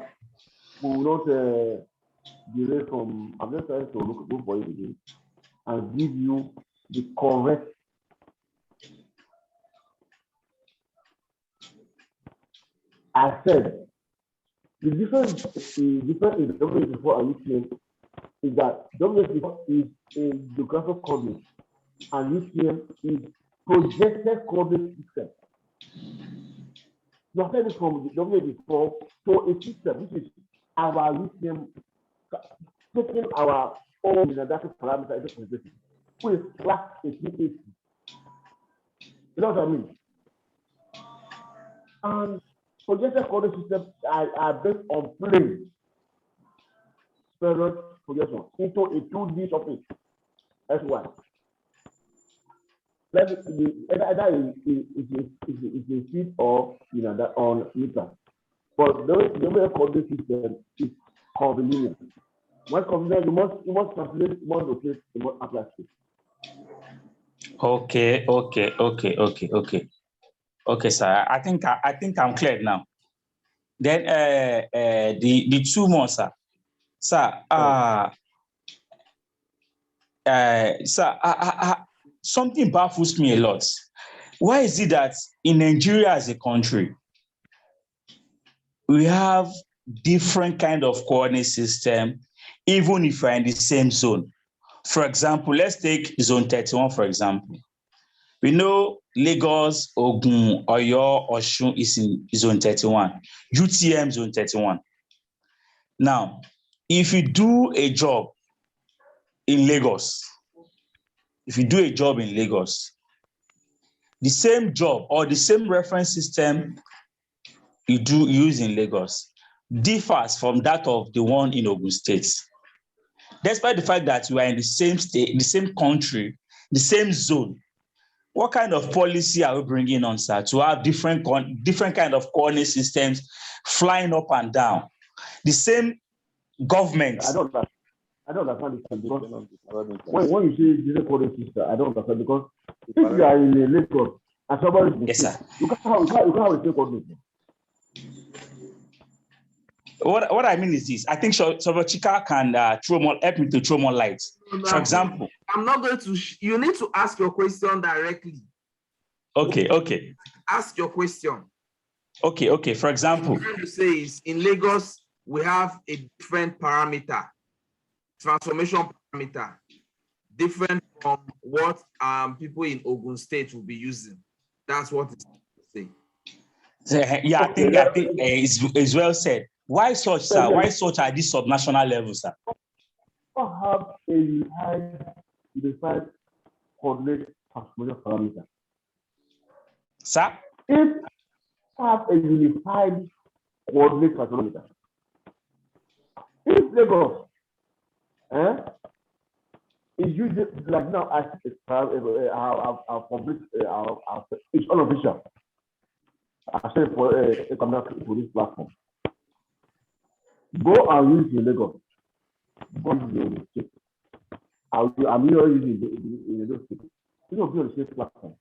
we will not delay from. I'm just trying to look for it again and give you the correct. I said the difference in W84 and UTM is that W84 is a geographical coordinate and UTM is projected coordinate system. You have said it from the before, so a system, which is our UTM, taking our own data parameter into consideration, which is class 1880. You know what I mean? And projected coordinate systems are based on plane spheroid projection into a 2D surface. That's why. Either is a feet or that on meter. But the way coordinate system is convenient. Once convenient, you must translate, you must rotate, you must apply it. Okay, sir. I think I'm clear now. Then the 2 more, sir. Sir, something baffles me a lot. Why is it that in Nigeria as a country, we have different kind of coordinate system, even if we're in the same zone? For example, let's take zone 31, for example. We know Lagos, Ogun, Oyo, Osun is in zone 31, UTM zone 31. Now, if you do a job in Lagos, the same job or the same reference system you use in Lagos differs from that of the one in Ogun State. Despite the fact that we are in the same state, the same country, the same zone, what kind of policy are we bringing on, sir, to have different kind of coordinate systems flying up and down? The same government. I don't understand this because when you say different coordinate system, I don't understand because if you are in a Lagos and somebody is you can't have a same coordinate. What I mean is this. I think Chika can help me to throw more light. No, for example, I'm not going to. You need to ask your question directly. Okay. Ask your question. Okay. For example, what I'm trying to say is in Lagos we have a different parameter, transformation parameter, different from what people in Ogun State will be using. That's what it's saying. Yeah, I think it's well said. Why such, sir? Why such at this subnational level, sir? We have a unified coordinate transformation parameter. Sir? If we have a unified coordinate transformation, if Lagos is using like now as our complete it's unofficial. I said for a community police platform. Go and use in Lagos. Go use the state. I'm here using the Lagos state. You know, be on the state platform.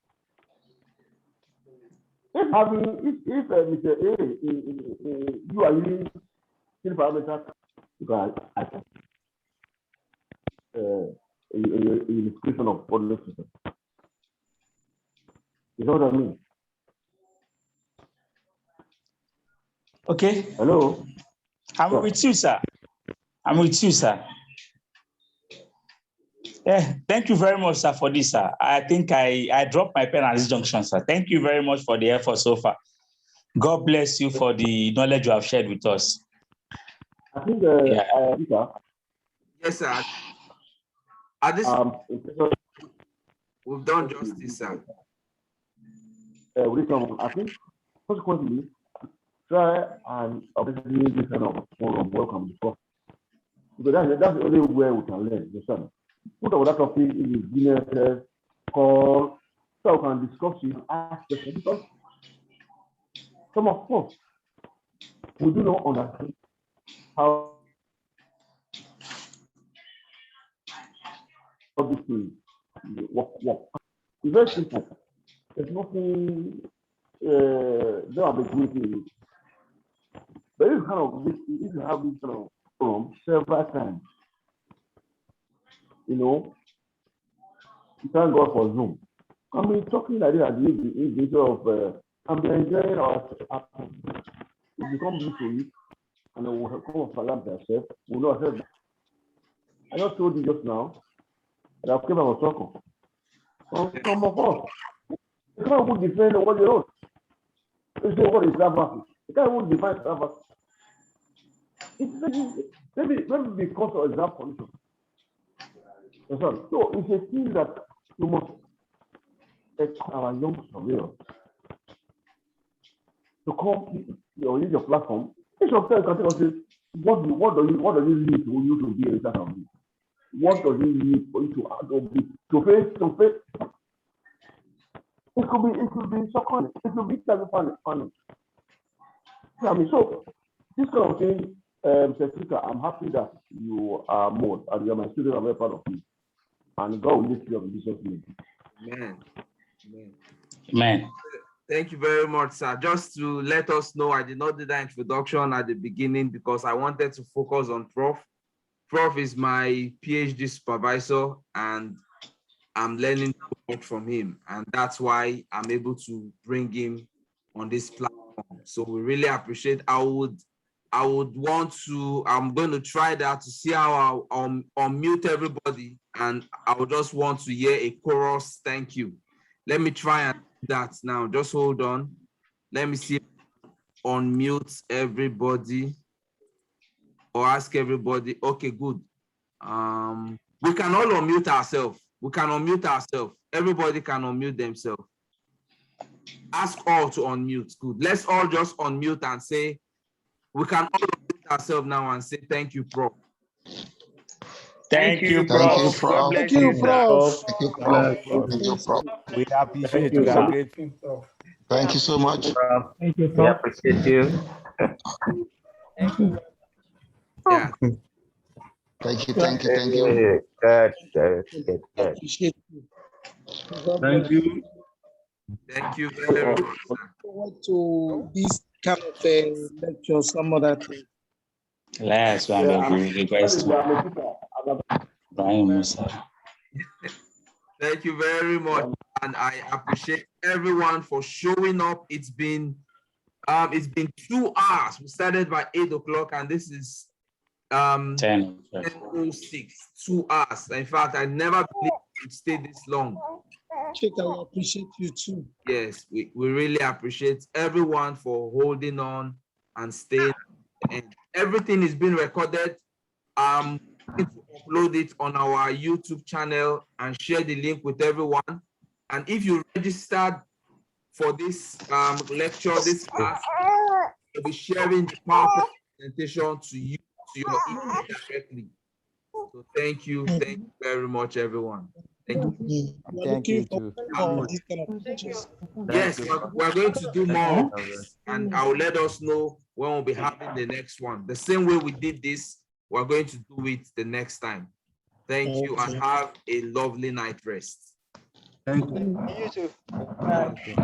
If Mr. A, you are using state parameters, you can a description of coordinate system. You know what I mean? Okay. Hello. I'm with you, sir. Yeah, thank you very much, sir, for this, sir. I think I dropped my pen at this junction, sir. Thank you very much for the effort so far. God bless you for the knowledge you have shared with us. I think, yes, sir. We've done justice, sir. I think, consequently, try and obviously this kind of welcome the Prof. Because that's the only way we can learn. You understand? Put on that topic in the GNSS call, so we can discuss it, ask questions. Because some of us, we do not understand how this thing work. It's very simple. There's nothing, no ambiguity. But if you have this kind of problem several times, you know, thank God for Zoom. I mean, talking like that at the age of, I'm enjoying our it becomes used to it, and then we'll come and salam ourselves. We'll know ourselves. I just told you just now that I came out of talking. Some of us, you can't defend what you wrote. So what is traverse? You can't even define traverse. Maybe because of exam condition. So it's a thing that you must expect our young surveyors to come use your platform. Each of them can tell us what does it need for you to be a researcher of this? What does it need for you to add up this? To face? It could be so funny. It could be funny. I mean, so this kind of thing, Jessica, I'm happy that you are more and you're my student. I'm very proud of you. And God will lift you up in Jesus' name. Amen. Amen. Thank you very much, sir. Just to let us know, I did not do that introduction at the beginning because I wanted to focus on Prof. Prof is my PhD supervisor, and I'm learning so much from him. And that's why I'm able to bring him on this platform. So we really appreciate. I'm going to try that to see how I'll unmute everybody, and I would just want to hear a chorus. Thank you. Let me try and do that now. Just hold on. Let me see. Unmute everybody or ask everybody. Okay, good. We can all unmute ourselves. Everybody can unmute themselves. Ask all to unmute. Good. Let's all just unmute and say, we can all unmute ourselves now and say, thank you, Prof. Thank you, Prof. Prof. Thank you, Prof. Thank you, Prof. Thank you, Prof. We appreciate you. We are grateful. Thank you so much. Thank you, We Prof. appreciate you. Yeah. Thank you. Good. Appreciate you. Thank you. Thank you very much. Forward to this kind of lecture some other time. Last one, Thank you very much, and I appreciate everyone for showing up. It's been 2 hours. We started by 8 o'clock, and this is 10:06. 2 hours. In fact, I never believed it stayed this long. Chick, I appreciate you too. Yes, we really appreciate everyone for holding on and staying. And everything is being recorded. To upload it on our YouTube channel and share the link with everyone. And if you registered for this lecture, this class, we'll be sharing the PowerPoint presentation to you, to your email directly. So thank you very much, everyone. Thank you. Thank you too. Yes, we're going to do more of this, and I will let us know when we'll be having the next one. The same way we did this, we're going to do it the next time. Thank you, and have a lovely night rest. Thank you. You too. Thank you.